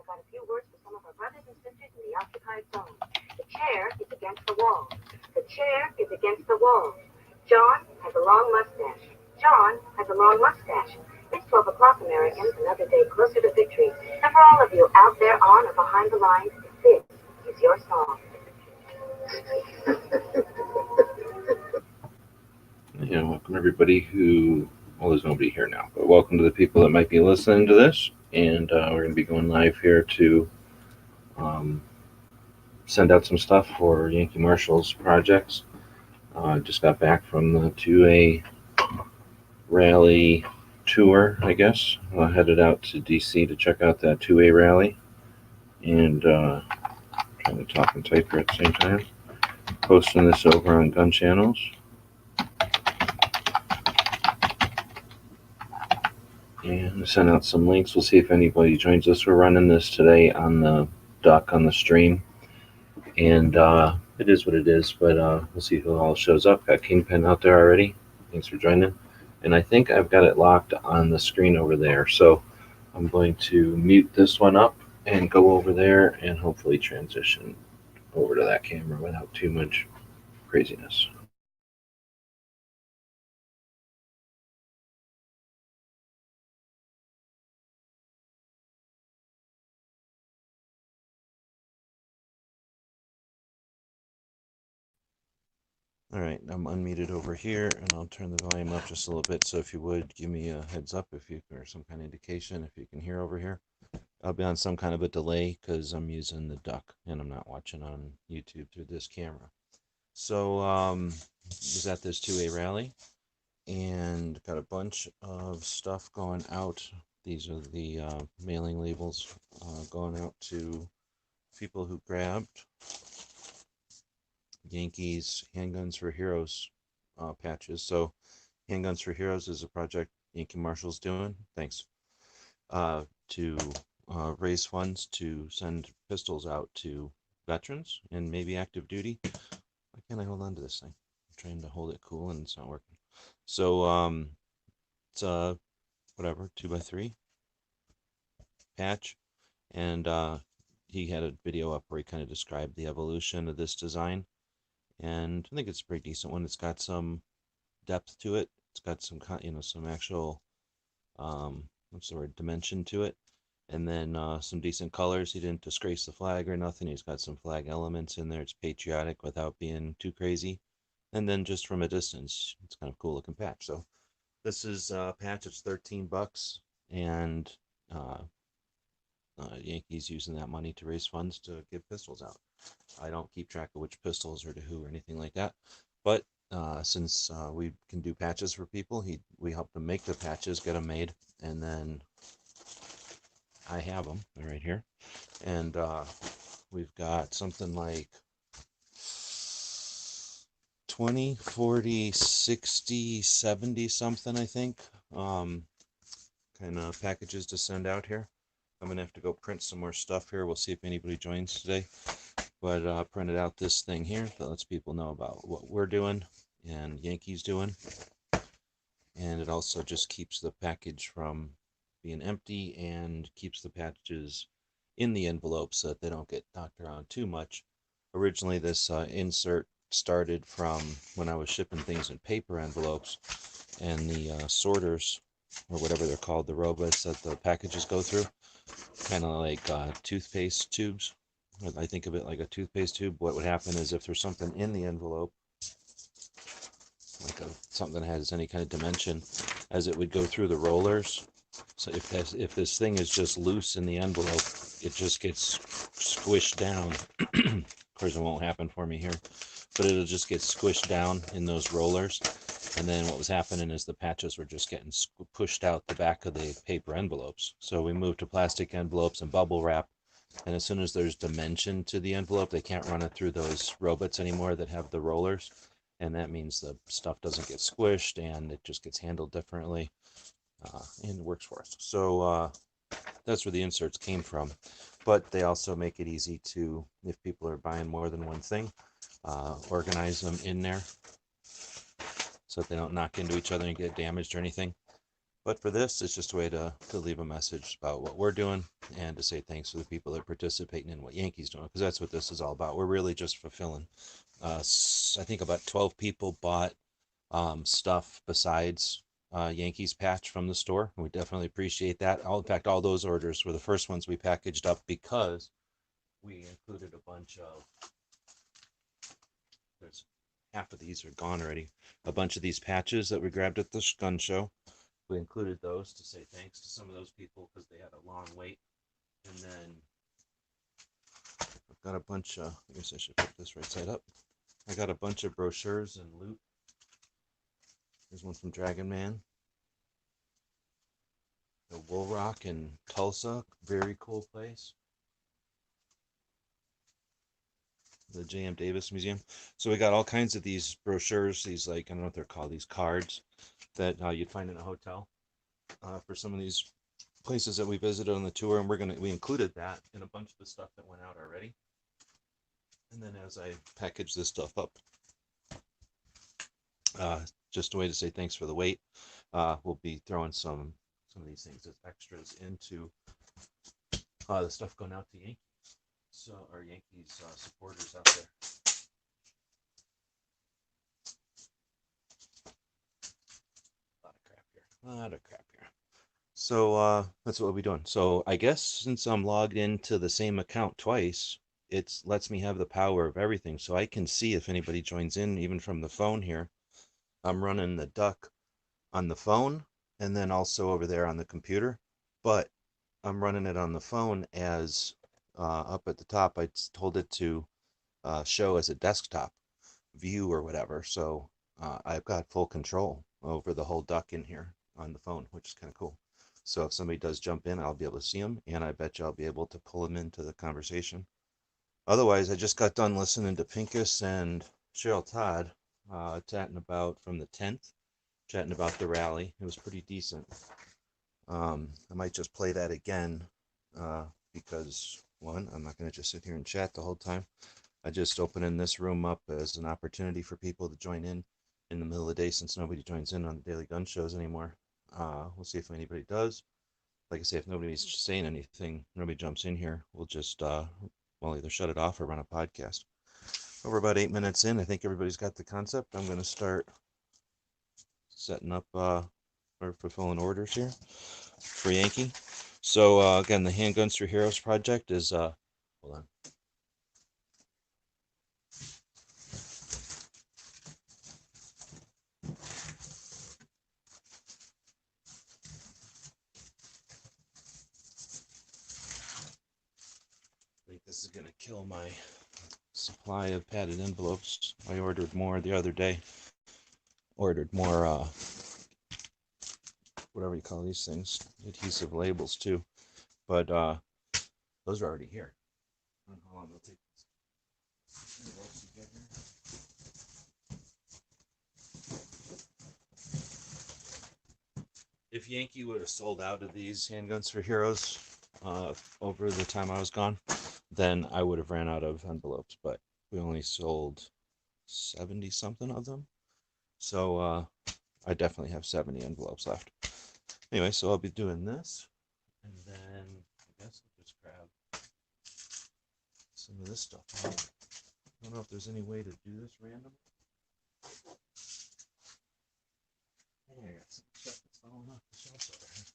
got a few words for some of our brothers and sisters in the occupied zone. The chair is against the wall. The chair is against the wall. John has a long mustache. John has a long mustache. It's 12 o'clock, Americans, another day closer to victory. And for all of you out there on or behind the lines, this is your song. Yeah, welcome everybody who, well, there's nobody here now, but welcome to the people that might be listening to this. And we're going to be going live here to send out some stuff for Yankee Marshal's projects. Just got back from the 2A Rally Tour, I guess. Headed out to D.C. to check out that 2A rally. And trying to talk and type here at the same time. Posting this over on Gun Channels. And send out some links. We'll see if anybody joins us. We're running this today on the duck on the stream. And it is what it is, but we'll see who all shows up. Got Kingpin out there already. Thanks for joining. And I think I've got it locked on the screen over there. So I'm going to mute this one up and go over there and hopefully transition over to that camera without too much craziness. All right, I'm unmuted over here, and I'll turn the volume up just a little bit. So if you would, give me a heads up if you, or some kind of indication if you can hear over here. I'll be on some kind of a delay because I'm using the duck, and I'm not watching on YouTube through this camera. So was at this 2A rally, and got a bunch of stuff going out. These are the mailing labels going out to people who grabbed Yankees Handguns for Heroes patches. So Handguns for Heroes is a project Yankee Marshal's doing. Thanks. To raise funds to send pistols out to veterans and maybe active duty. Why can't I hold on to this thing? I'm trying to hold it cool and it's not working. So it's a whatever 2x3 patch, and he had a video up where he kind of described the evolution of this design. And I think it's a pretty decent one. It's got some depth to it. It's got some, some actual, what's the word, dimension to it. And then some decent colors. He didn't disgrace the flag or nothing. He's got some flag elements in there. It's patriotic without being too crazy. And then just from a distance, it's kind of cool looking patch. So this is a patch. It's $13, and Yankees using that money to raise funds to give pistols out. I don't keep track of which pistols or to who or anything like that, but since we can do patches for people, we help them make the patches, get them made, and then I have them. They're right here, and we've got something like 20, 40, 60, 70 something, I think, kind of packages to send out here. I'm gonna have to go print some more stuff here. We'll see if anybody joins today. But printed out this thing here that lets people know about what we're doing and Yankees doing. And it also just keeps the package from being empty and keeps the packages in the envelope so that they don't get knocked around too much. Originally, this insert started from when I was shipping things in paper envelopes, and the sorters, or whatever they're called, the robots that the packages go through, kind of like toothpaste tubes. I think of it like a toothpaste tube. What would happen is if there's something in the envelope, like something that has any kind of dimension, as it would go through the rollers. So if this thing is just loose in the envelope, it just gets squished down. Of course, it won't happen for me here, but it'll just get squished down in those rollers. And then what was happening is the patches were just getting pushed out the back of the paper envelopes. So we moved to plastic envelopes and bubble wrap. And as soon as there's dimension to the envelope, they can't run it through those robots anymore that have the rollers. And that means the stuff doesn't get squished and it just gets handled differently. And it works for us. So that's where the inserts came from. But they also make it easy to, if people are buying more than one thing, organize them in there so that they don't knock into each other and get damaged or anything. But for this, it's just a way to leave a message about what we're doing and to say thanks to the people that are participating in what Yankee's doing, because that's what this is all about. We're really just fulfilling. I think about 12 people bought stuff besides Yankees patch from the store. We definitely appreciate that. In fact, all those orders were the first ones we packaged up because we included a bunch of, there's half of these are gone already, a bunch of these patches that we grabbed at the gun show. We included those to say thanks to some of those people because they had a long wait. And then I've got a bunch of, I guess I should put this right side up. I got a bunch of brochures and loot. There's one from Dragon Man. The Woolaroc in Tulsa, very cool place. The J.M. Davis Museum. So we got all kinds of these brochures, these like, I don't know what they're called, these cards that you'd find in a hotel for some of these places that we visited on the tour, and we included that in a bunch of the stuff that went out already. And then as I package this stuff up, just a way to say thanks for the wait, we'll be throwing some of these things as extras into the stuff going out to Yankees. So our Yankees supporters out there. A lot of crap here. So that's what we'll be doing. So I guess since I'm logged into the same account twice, it lets me have the power of everything. So I can see if anybody joins in, even from the phone here. I'm running the duck on the phone and then also over there on the computer. But I'm running it on the phone as up at the top. I told it to show as a desktop view or whatever. So I've got full control over the whole duck in here on the phone, which is kind of cool. So if somebody does jump in, I'll be able to see them, and I bet you I'll be able to pull them into the conversation. Otherwise, I just got done listening to Pincus and Cheryl Todd chatting about from the 10th, chatting about the rally. It was pretty decent. I might just play that again because, one, I'm not going to just sit here and chat the whole time. I just opening this room up as an opportunity for people to join in the middle of the day since nobody joins in on the daily gun shows anymore. We'll see if anybody does. Like I say, if nobody's saying anything, nobody jumps in here, we'll just either shut it off or run a podcast. We're about 8 minutes in. I think everybody's got the concept. I'm going to start setting up or fulfilling orders here for Yankee. So again, the Handguns for Heroes project is hold on. I think this is going to kill my supply of padded envelopes. I ordered more the other day. Ordered more, whatever you call these things, adhesive labels too. But those are already here. I don't know how long it'll take these envelopes to get here. If Yankee would have sold out of these Handguns for Heroes over the time I was gone, then I would have ran out of envelopes, but we only sold 70 something of them. So I definitely have 70 envelopes left. Anyway, so I'll be doing this, and then I guess I'll just grab some of this stuff out. I don't know if there's any way to do this random. Hey, I got some stuff that's falling off the shelves over here.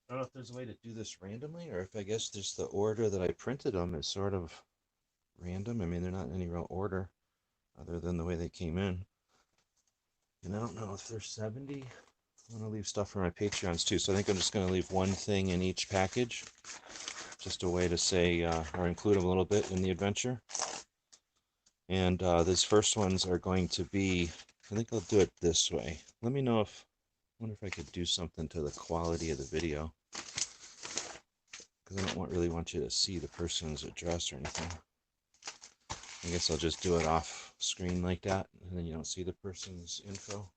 I don't know if there's a way to do this randomly, or if I guess just the order that I printed them is sort of random. I mean, they're not in any real order other than the way they came in. And I don't know if there's 70. I want to leave stuff for my Patreons too, so I think I'm just going to leave one thing in each package. Just a way to say, or include them a little bit in the adventure. And these first ones are going to be, I think I'll do it this way. Let me know if, I wonder if I could do something to the quality of the video. Because I don't really want you to see the person's address or anything. I guess I'll just do it off screen like that, and then you don't see the person's info.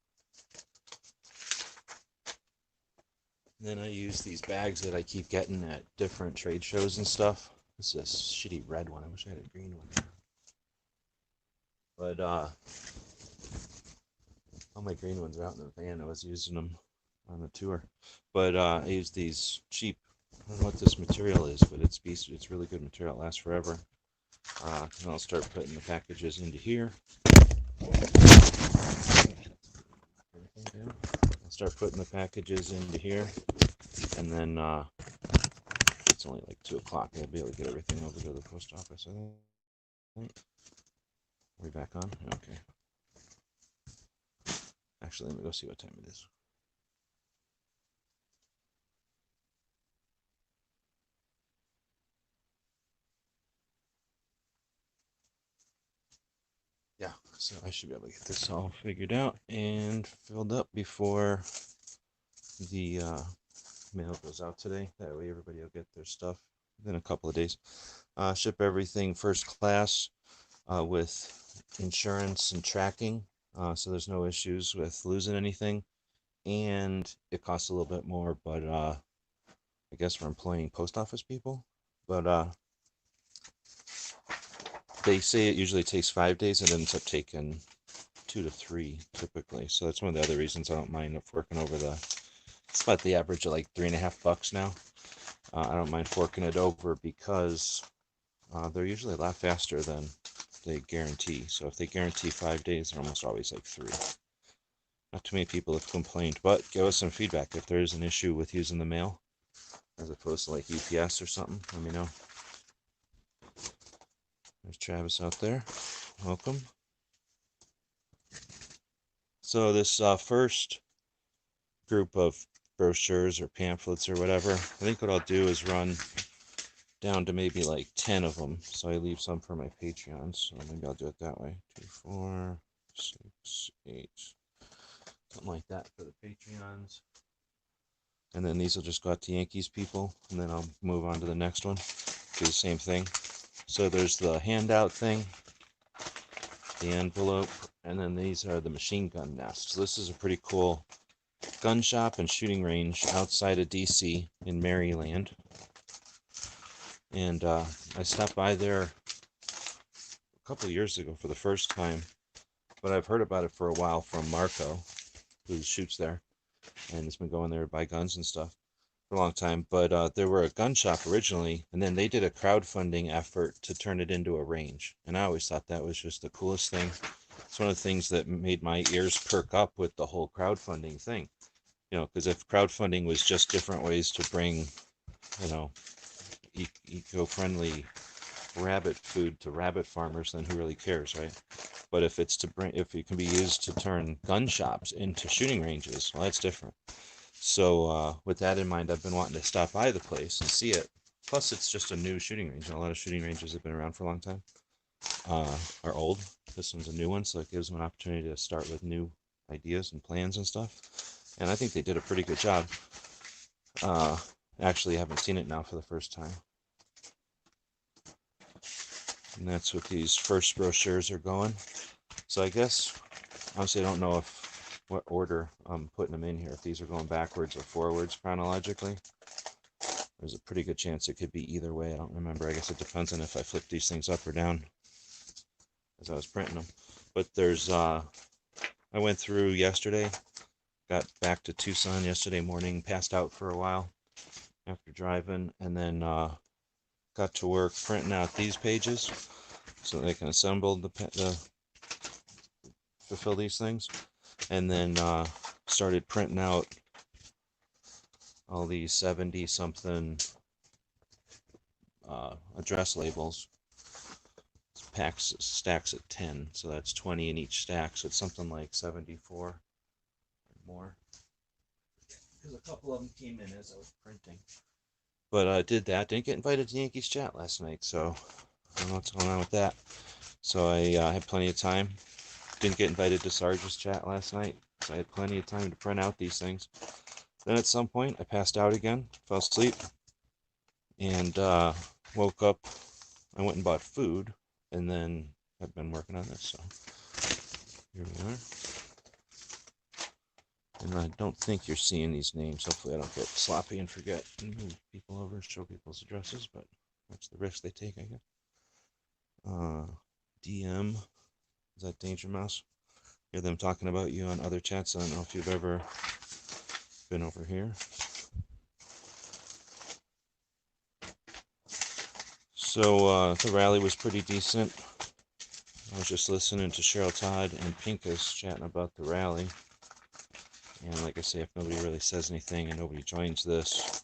Then I use these bags that I keep getting at different trade shows and stuff. This is a shitty red one. I wish I had a green one. But all my green ones are out in the van. I was using them on the tour. But I use these cheap. I don't know what this material is, but it's really good material. It lasts forever. And I'll start putting the packages into here. I'll start putting the packages into here, and then it's only like 2 o'clock. I'll be able to get everything over to the post office, I think. Are we back on? Okay. Actually, let me go see what time it is. Yeah, so I should be able to get this all figured out and filled up before the mail goes out today. That way everybody will get their stuff within a couple of days. Ship everything first class with insurance and tracking, so there's no issues with losing anything. And it costs a little bit more, but I guess we're employing post office people. But they say it usually takes 5 days, and it ends up taking 2 to 3 typically. So that's one of the other reasons I don't mind forking over it's about the average of like $3.50 now. I don't mind forking it over because they're usually a lot faster than they guarantee. So if they guarantee 5 days, they're almost always like 3. Not too many people have complained, but give us some feedback if there is an issue with using the mail as opposed to like UPS or something. Let me know. There's Travis out there. Welcome. So this first group of brochures or pamphlets or whatever, I think what I'll do is run down to maybe like 10 of them. So I leave some for my Patreons. So maybe I'll do it that way. 2, 4, 6, 8. Something like that for the Patreons. And then these will just go out to Yankees people. And then I'll move on to the next one. Do the same thing. So there's the handout thing, the envelope, and then these are the machine gun nests. So this is a pretty cool gun shop and shooting range outside of D.C. in Maryland. And I stopped by there a couple of years ago for the first time, but I've heard about it for a while from Marco, who shoots there, and has been going there to buy guns and stuff for a long time. But there were a gun shop originally, and then they did a crowdfunding effort to turn it into a range. And I always thought that was just the coolest thing. It's one of the things that made my ears perk up with the whole crowdfunding thing. You know, because if crowdfunding was just different ways to bring, you know, eco-friendly rabbit food to rabbit farmers, then who really cares, right? But if it's to bring, if it can be used to turn gun shops into shooting ranges, well, that's different. So with that in mind, I've been wanting to stop by the place and see it. Plus, it's just a new shooting range. And a lot of shooting ranges have been around for a long time, are old. This one's a new one, so it gives them an opportunity to start with new ideas and plans and stuff. And I think they did a pretty good job. Actually, I haven't seen it now for the first time. And that's what these first brochures are going. So I guess, honestly, I don't know what order I'm putting them in here. If these are going backwards or forwards chronologically. There's a pretty good chance it could be either way. I don't remember. I guess it depends on if I flip these things up or down as I was printing them. But there's, I went through yesterday, got back to Tucson yesterday morning, passed out for a while after driving, and then got to work printing out these pages so they can assemble fulfill these things, and then started printing out all these 70 something address labels. Packs stacks at 10, so that's 20 in each stack, so it's something like 74 or more, because a couple of them came in as I was printing. But I did that. Didn't get invited to Yankees chat last night, so I don't know what's going on with that. So I had plenty of time. Didn't get invited to Sarge's chat last night, so I had plenty of time to print out these things. Then at some point I passed out again, fell asleep, and woke up. I went and bought food, and then I've been working on this, so here we are. And I don't think you're seeing these names. Hopefully I don't get sloppy and forget and move people over and show people's addresses, but that's the risk they take, I guess. DM, is that Danger Mouse? Hear them talking about you on other chats. I don't know if you've ever Been over here. So the rally was pretty decent. I was just listening to Cheryl Todd and Pincus chatting about the rally. And like I say, if nobody really says anything and nobody joins this,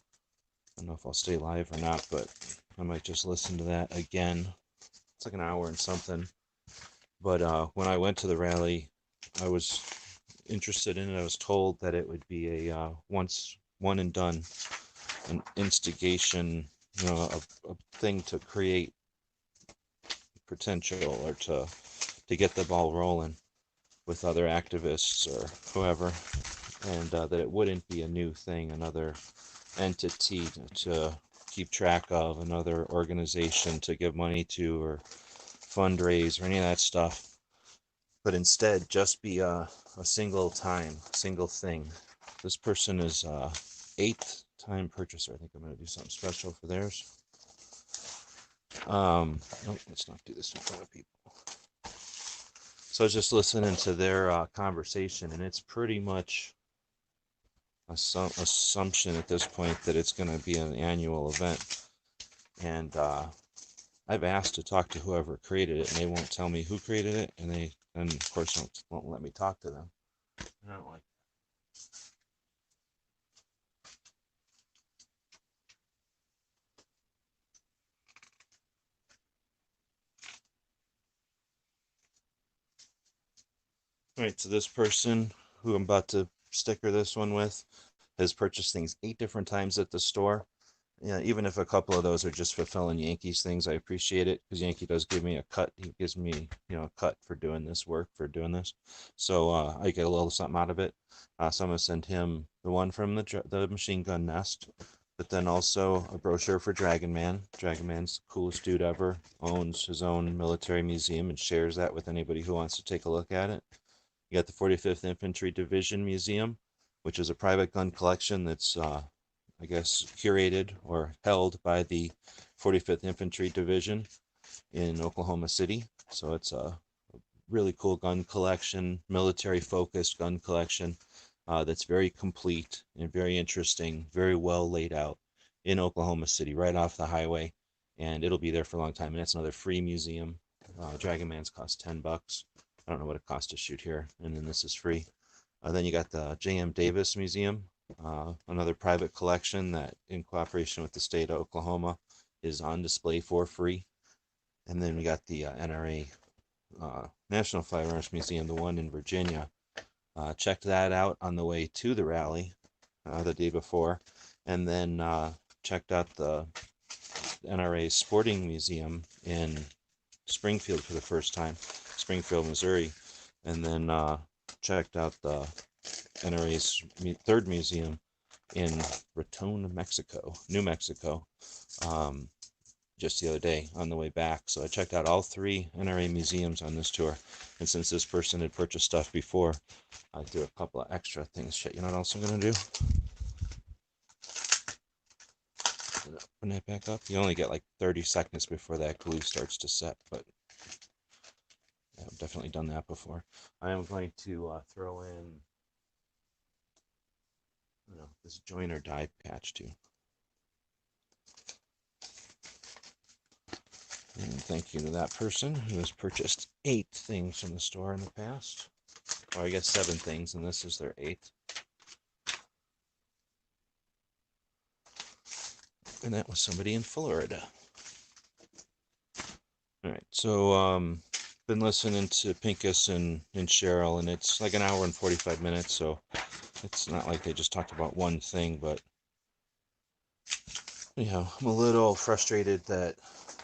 I don't know if I'll stay live or not, but I might just listen to that again. It's like an hour and something. But when I went to the rally, I was interested in it. I was told that it would be a one and done, an instigation, a thing to create potential or to get the ball rolling with other activists or whoever, and that it wouldn't be a new thing, another entity to keep track of, another organization to give money to or fundraise or any of that stuff, but instead just be a single thing. This person is 8th time purchaser. I think I'm going to do something special for theirs. Nope, let's not do this in front of people. So I was just listening to their conversation, and it's pretty much assumption at this point that it's going to be an annual event. And I've asked to talk to whoever created it, and they won't tell me who created it, and they, and of course, won't let me talk to them. I don't like All right, so this person who I'm about to sticker this one with has purchased things 8 different times at the store. Yeah, even if a couple of those are just fulfilling Yankees things, I appreciate it because Yankee does give me a cut. He gives me, a cut for doing this work, for doing this. So I get a little something out of it. So I'm going to send him the one from the machine gun nest, but then also a brochure for Dragon Man. Dragon Man's the coolest dude ever, owns his own military museum and shares that with anybody who wants to take a look at it. You got the 45th Infantry Division Museum, which is a private gun collection that's I guess, curated or held by the 45th Infantry Division in Oklahoma City. So it's a really cool gun collection, military-focused gun collection that's very complete and very interesting, very well laid out in Oklahoma City, right off the highway. And it'll be there for a long time. And that's another free museum. Dragon Man's cost $10. I don't know what it costs to shoot here. And then this is free. Then you got the J.M. Davis Museum, another private collection that, in cooperation with the state of Oklahoma, is on display for free. And then we got the NRA National Firearms Museum, the one in Virginia. Checked that out on the way to the rally the day before, and then checked out the NRA Sporting Museum in Springfield for the first time, Springfield, Missouri, and then checked out the NRA's third museum in Raton, New Mexico, just the other day on the way back. So I checked out all 3 NRA museums on this tour. And since this person had purchased stuff before, I threw a couple of extra things. Shit, you know what else I'm going to do? Open that back up. You only get like 30 seconds before that glue starts to set, but I've definitely done that before. I am going to throw in this join or die patch too. And thank you to that person who has purchased 8 things from the store in the past. Or I guess 7 things, and this is their 8th. And that was somebody in Florida. All right, so been listening to Pincus and Cheryl, and it's like an hour and 45 minutes, so it's not like they just talked about one thing, but anyhow, I'm a little frustrated that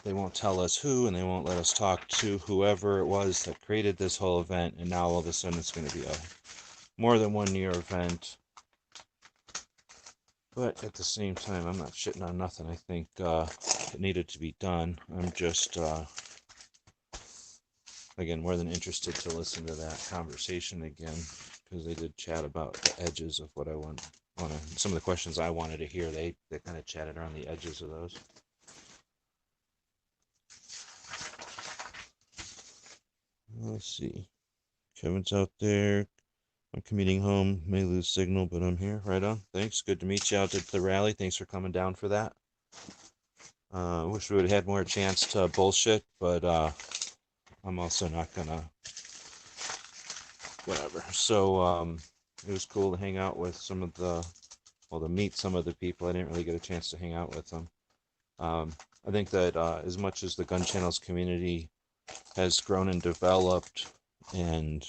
they won't tell us who, and they won't let us talk to whoever it was that created this whole event, and now all of a sudden it's going to be a more than 1 year event. But at the same time, I'm not shitting on nothing. I think it needed to be done. I'm just, again, more than interested to listen to that conversation again, because they did chat about the edges of what I want to, some of the questions I wanted to hear. They kind of chatted around the edges of those. Let's see. Kevin's out there. I'm commuting home, may lose signal, but I'm here. Right on. Thanks. Good to meet you out at the rally. Thanks for coming down for that. I wish we would have had more chance to bullshit, but I'm also not gonna whatever. So it was cool to hang out with some of the, well, to meet some of the people. I didn't really get a chance to hang out with them. I think that as much as the gun channels community has grown and developed and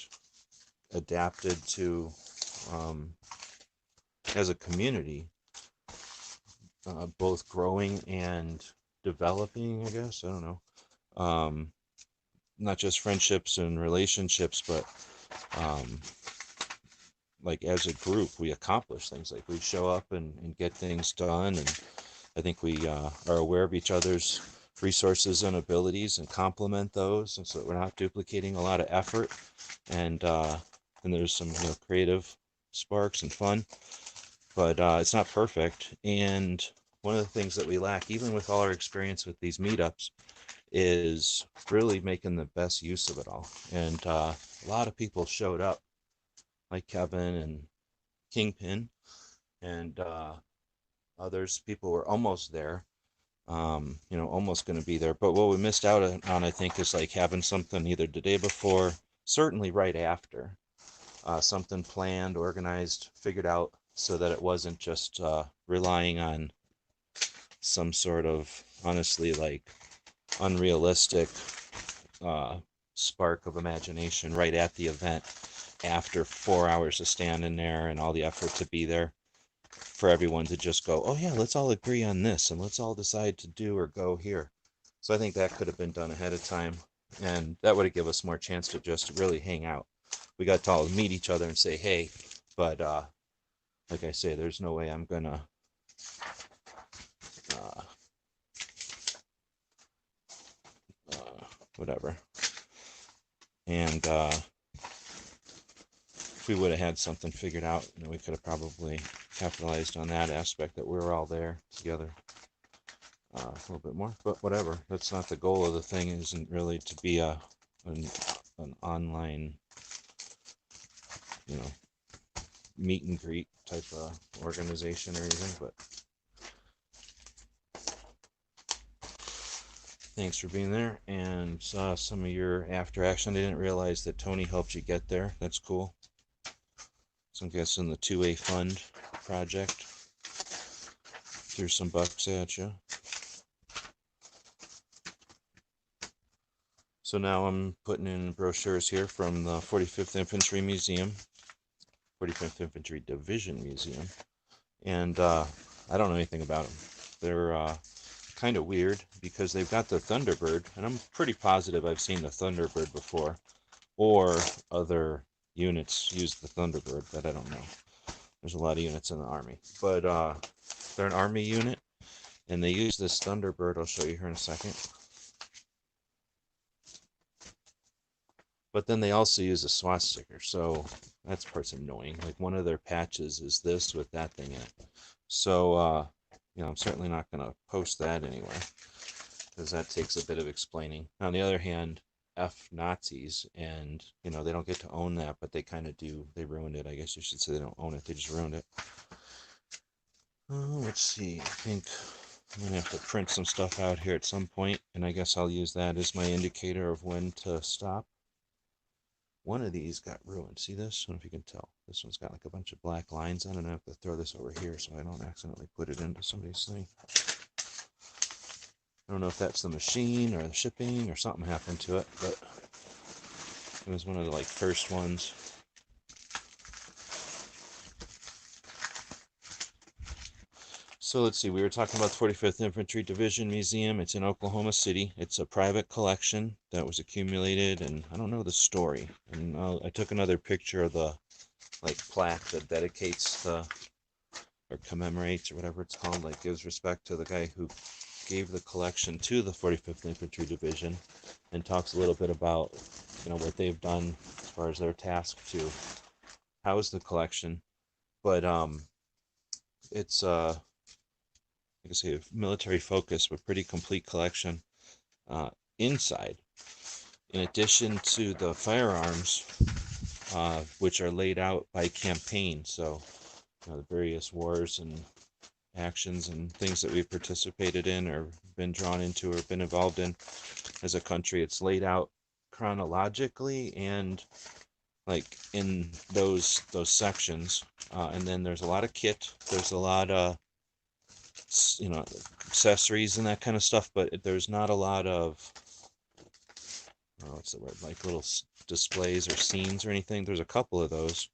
adapted to as a community, both growing and developing, I guess, I don't know, not just friendships and relationships, but like as a group, we accomplish things. Like we show up and get things done, and I think we are aware of each other's resources and abilities and complement those, and so that we're not duplicating a lot of effort, and there's some creative sparks and fun, but it's not perfect. And one of the things that we lack, even with all our experience with these meetups, is really making the best use of it all. And a lot of people showed up, like Kevin and Kingpin, and others. People were almost there, almost going to be there. But what we missed out on, I think, is like having something either the day before, certainly right after, something planned, organized, figured out, so that it wasn't just relying on some sort of, honestly, like unrealistic spark of imagination right at the event, after 4 hours of standing there and all the effort to be there, for everyone to just go, oh yeah, let's all agree on this and let's all decide to do or go here. So I think that could have been done ahead of time, and that would have given us more chance to just really hang out. We got to all meet each other and say hey, but like I say, there's no way I'm gonna whatever. And if we would have had something figured out, we could have probably capitalized on that aspect, that we were all there together a little bit more. But whatever, that's not the goal of the thing. It isn't really to be an online, meet and greet type of organization or anything. But thanks for being there, and saw some of your after action. I didn't realize that Tony helped you get there. That's cool. So I'm guessing the 2A fund project threw some bucks at you. So now I'm putting in brochures here from the 45th Infantry Museum, 45th Infantry Division Museum, and I don't know anything about them. They're kind of weird because they've got the Thunderbird, and I'm pretty positive I've seen the Thunderbird before, or other units use the Thunderbird, but I don't know. There's a lot of units in the Army, but they're an Army unit, and they use this Thunderbird. I'll show you here in a second. But then they also use a SWAT sticker, so that's part's annoying. Like one of their patches is this with that thing in it. So, I'm certainly not going to post that anywhere, because that takes a bit of explaining. On the other hand, F Nazis, and, they don't get to own that, but they kind of do. They ruined it. I guess you should say they don't own it. They just ruined it. Let's see. I think I'm going to have to print some stuff out here at some point, and I guess I'll use that as my indicator of when to stop. One of these got ruined. See this? I don't know if you can tell. This one's got like a bunch of black lines on it. I have to throw this over here so I don't accidentally put it into somebody's thing. I don't know if that's the machine or the shipping or something happened to it, but it was one of the first ones. So let's see, we were talking about the 45th Infantry Division Museum. It's in Oklahoma City. It's a private collection that was accumulated, and I don't know the story. And I took another picture of the plaque that dedicates or commemorates, or whatever it's called, gives respect to the guy who gave the collection to the 45th Infantry Division, and talks a little bit about what they've done as far as their task to house the collection. But it's like I say, military focus, but pretty complete collection inside. In addition to the firearms, which are laid out by campaign. So the various wars and actions and things that we've participated in or been drawn into or been involved in as a country. It's laid out chronologically and like in those sections, and then there's a lot of kit. There's a lot of accessories and that kind of stuff, but there's not a lot of what's the word, like little displays or scenes or anything. There's a couple of those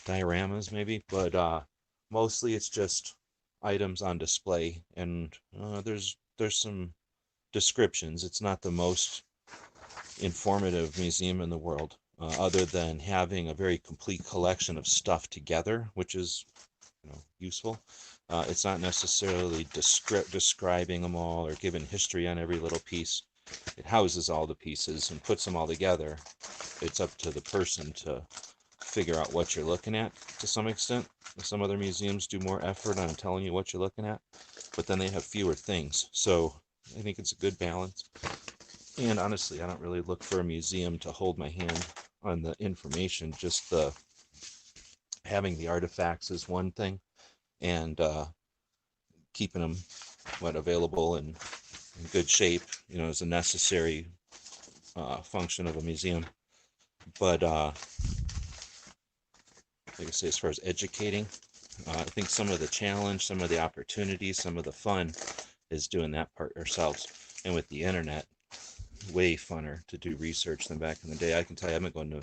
dioramas maybe, but mostly it's just items on display, and there's some descriptions. It's not the most informative museum in the world, other than having a very complete collection of stuff together, which is useful. It's not necessarily describing them all or giving history on every little piece. It houses all the pieces and puts them all together. It's up to the person to figure out what you're looking at to some extent. Some other museums do more effort on telling you what you're looking at, but then they have fewer things. So I think it's a good balance. And honestly, I don't really look for a museum to hold my hand on the information. Just the having the artifacts is one thing, and keeping them available and in good shape, is a necessary function of a museum. But like I say, as far as educating, I think some of the challenge, some of the opportunities, some of the fun is doing that part ourselves. And with the internet, way funner to do research than back in the day. I can tell you, I've been going to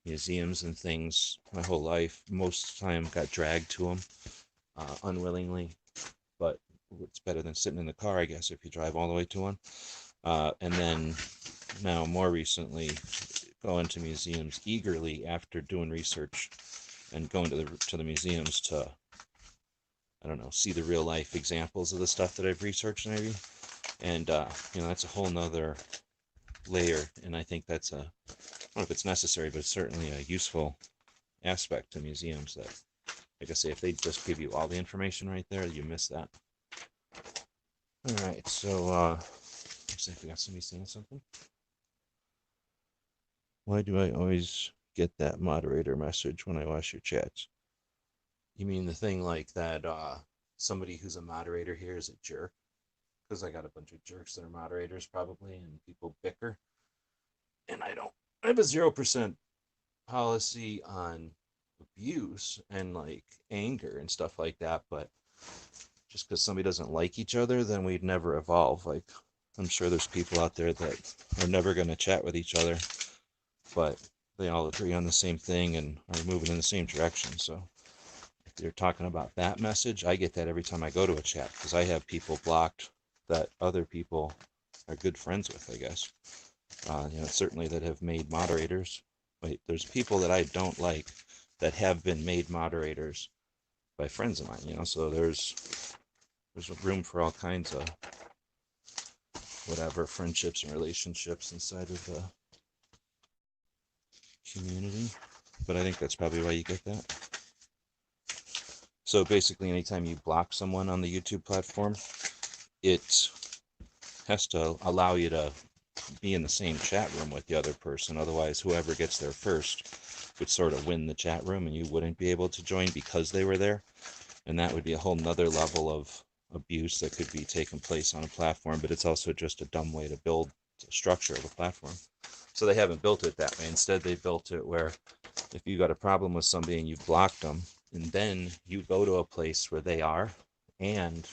museums and things my whole life. Most of the time got dragged to them unwillingly, but it's better than sitting in the car, I guess, if you drive all the way to one. And then now more recently going to museums eagerly after doing research and going to the museums to, I don't know, see the real life examples of the stuff that I've researched maybe. And that's a whole nother layer, and I think that's I don't know if it's necessary, but it's certainly a useful aspect to museums that, like I say, if they just give you all the information right there, you miss that. All right, so looks like we got somebody saying something. Why do I always get that moderator message when I watch your chats? You mean the thing like that somebody who's a moderator here is a jerk? Because I got a bunch of jerks that are moderators probably, and people bicker. And I have a 0% policy on abuse and like anger and stuff like that, but just because somebody doesn't like each other, then we'd never evolve. Like, I'm sure there's people out there that are never going to chat with each other, but they all agree on the same thing and are moving in the same direction. So if you're talking about that message, I get that every time I go to a chat, because I have people blocked that other people are good friends with, I guess. Certainly that have made moderators. Wait, there's people that I don't like that have been made moderators by friends of mine, so there's room for all kinds of whatever friendships and relationships inside of the community. But I think that's probably why you get that. So basically, anytime you block someone on the YouTube platform, it has to allow you to be in the same chat room with the other person. Otherwise, whoever gets there first would sort of win the chat room, and you wouldn't be able to join because they were there. And that would be a whole nother level of abuse that could be taking place on a platform. But it's also just a dumb way to build the structure of a platform. So they haven't built it that way. Instead, they built it where if you got a problem with somebody and you've blocked them, and then you go to a place where they are, and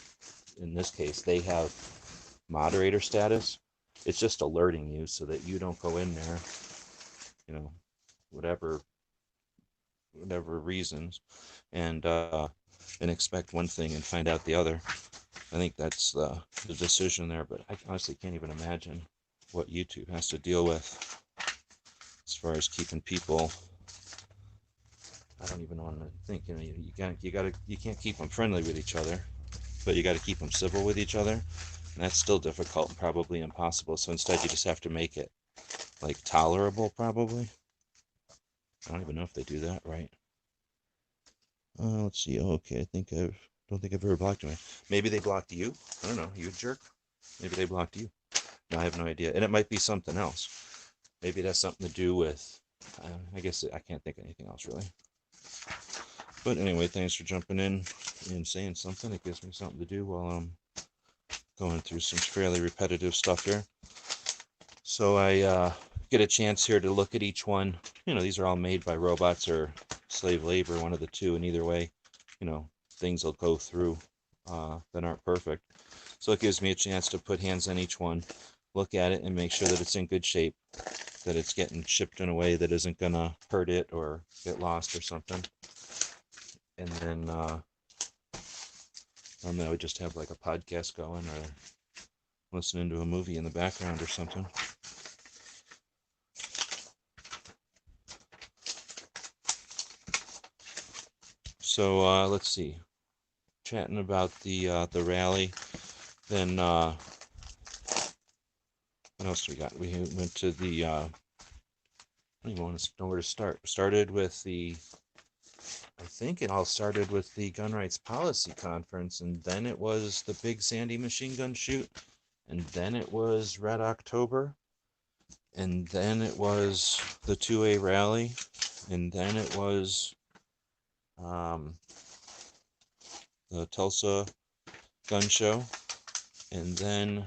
in this case, they have moderator status, it's just alerting you so that you don't go in there, whatever reasons, and expect one thing and find out the other. I think that's the decision there, but I honestly can't even imagine what YouTube has to deal with as far as keeping people. I don't even want to think, you can't keep them friendly with each other, but you got to keep them civil with each other. And that's still difficult and probably impossible. So instead, you just have to make it like tolerable, probably. I don't even know if they do that right. Let's see. Okay, don't think I've ever blocked you. Maybe they blocked you. I don't know. You a jerk? Maybe they blocked you. No, I have no idea. And it might be something else. Maybe it has something to do with I guess I can't think of anything else really. But anyway, thanks for jumping in and saying something. It gives me something to do while I'm going through some fairly repetitive stuff here. So I get a chance here to look at each one. You know, these are all made by robots or slave labor, one of the two, and either way, you know, things will go through that aren't perfect. So it gives me a chance to put hands on each one, look at it, and make sure that it's in good shape, that it's getting shipped in a way that isn't gonna hurt it or get lost or something. And then I would just have like a podcast going or listening to a movie in the background or something. So let's see, chatting about the rally. Then what else we got? We went to the I don't even want to know where to start. Started with I think it all started with the Gun Rights Policy Conference, and then it was the Big Sandy machine gun shoot, and then it was Red October, and then it was the 2A rally, and then it was the Tulsa Gun Show, and then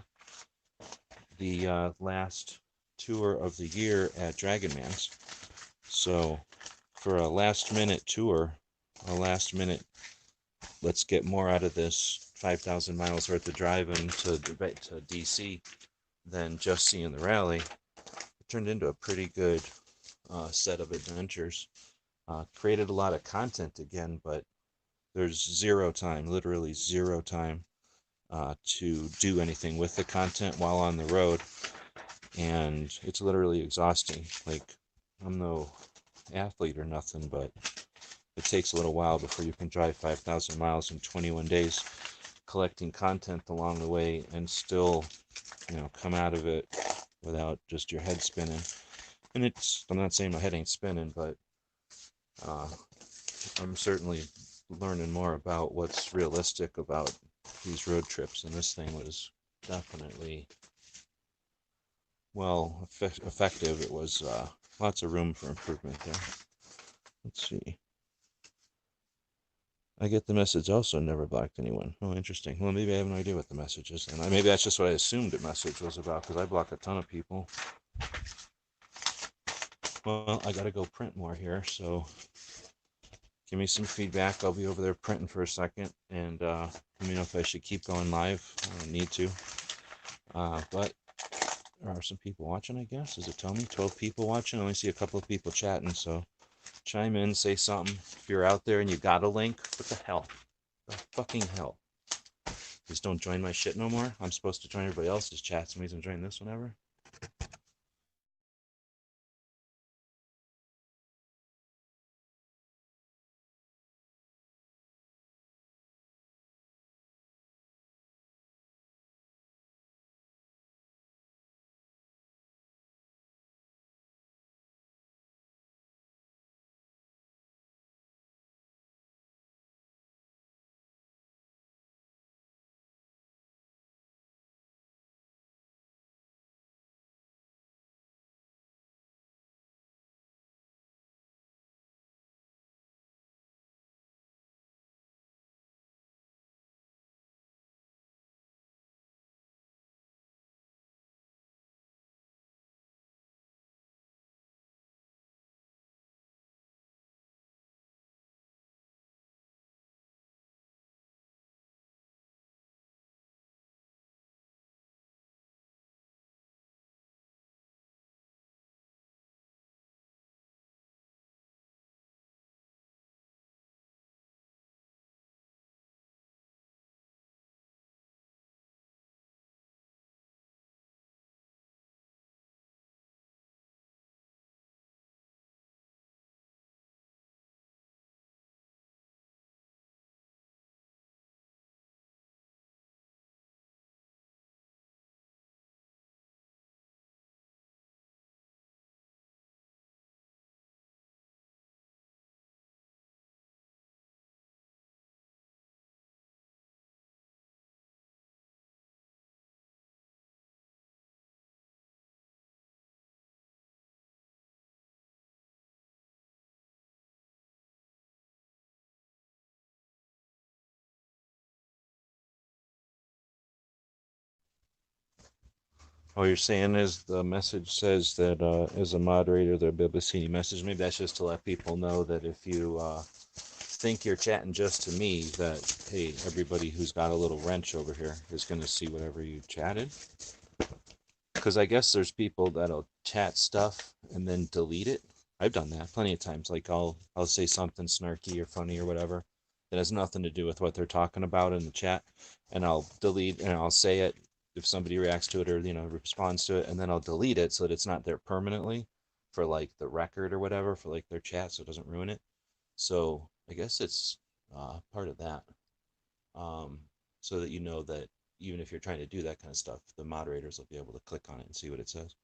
the last tour of the year at Dragon Man's. So for a last minute tour, a last minute, let's get more out of this 5,000 miles worth of driving to DC than just seeing the rally, it turned into a pretty good set of adventures. Created a lot of content again, but there's zero time, literally zero time to do anything with the content while on the road, and it's literally exhausting. Like, I'm no athlete or nothing, but it takes a little while before you can drive 5,000 miles in 21 days collecting content along the way and still, you know, come out of it without just your head spinning. And I'm not saying my head ain't spinning, but I'm certainly learning more about what's realistic about these road trips, and this thing was definitely, well, effective. It was lots of room for improvement there. Let's see. I get the message also, never blocked anyone. Oh, interesting. Well, maybe I have no idea what the message is. And maybe that's just what I assumed the message was about, because I block a ton of people. Well, I got to go print more here, so give me some feedback. I'll be over there printing for a second, and let me know if I should keep going live. I don't need to. But there are some people watching, I guess. Does it tell me 12 people watching? I only see a couple of people chatting, so chime in, say something. If you're out there and you got a link, what the hell? The fucking hell? Just don't join my shit no more? I'm supposed to join everybody else's chats. Somebody's gonna join this whenever? All you're saying is the message says that as a moderator, they'll be able to see any message. Maybe that's just to let people know that if you think you're chatting just to me, that, hey, everybody who's got a little wrench over here is going to see whatever you chatted. Because I guess there's people that'll chat stuff and then delete it. I've done that plenty of times. Like I'll say something snarky or funny or whatever that has nothing to do with what they're talking about in the chat, and I'll delete and I'll say it if somebody reacts to it or responds to it, and then I'll delete it so that it's not there permanently for like the record or whatever for like their chat, so it doesn't ruin it. So I guess it's part of that, so that you know that even if you're trying to do that kind of stuff, the moderators will be able to click on it and see what it says.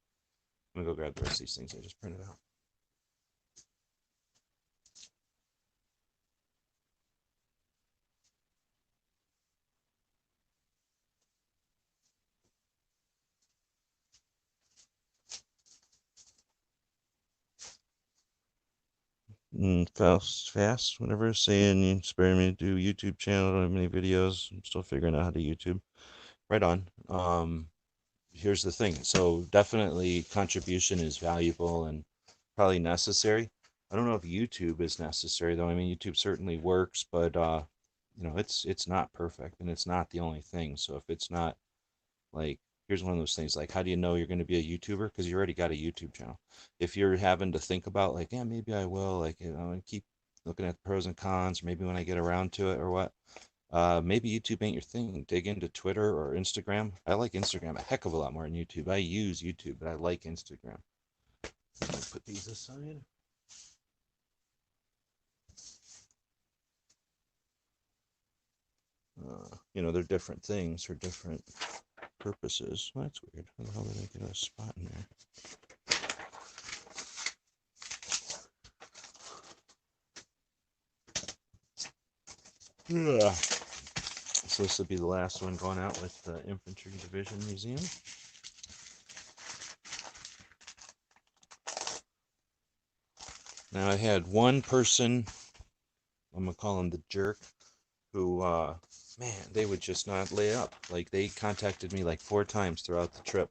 I'm gonna go grab the rest of these things I just printed out. Fast, whatever. Saying you inspired me to do YouTube channel. Don't have many videos. I'm still figuring out how to YouTube. Right on. Here's the thing. So definitely contribution is valuable and probably necessary. I don't know if YouTube is necessary though. I mean, YouTube certainly works, but it's not perfect and it's not the only thing. So if it's not, like, here's one of those things, like, how do you know you're going to be a YouTuber? Because you already got a YouTube channel. If you're having to think about, like, yeah, maybe I will, like, and keep looking at the pros and cons, or maybe when I get around to it or what, maybe YouTube ain't your thing. Dig into Twitter or Instagram. I like Instagram a heck of a lot more than YouTube. I use YouTube, but I like Instagram. Put these aside. They're different things for different purposes. Well, that's weird. How the hell did I get a spot in there? Yeah. So this will be the last one going out with the Infantry Division Museum. Now I had one person, I'm gonna call him the jerk, who man, they would just not lay up. Like, they contacted me like 4 times throughout the trip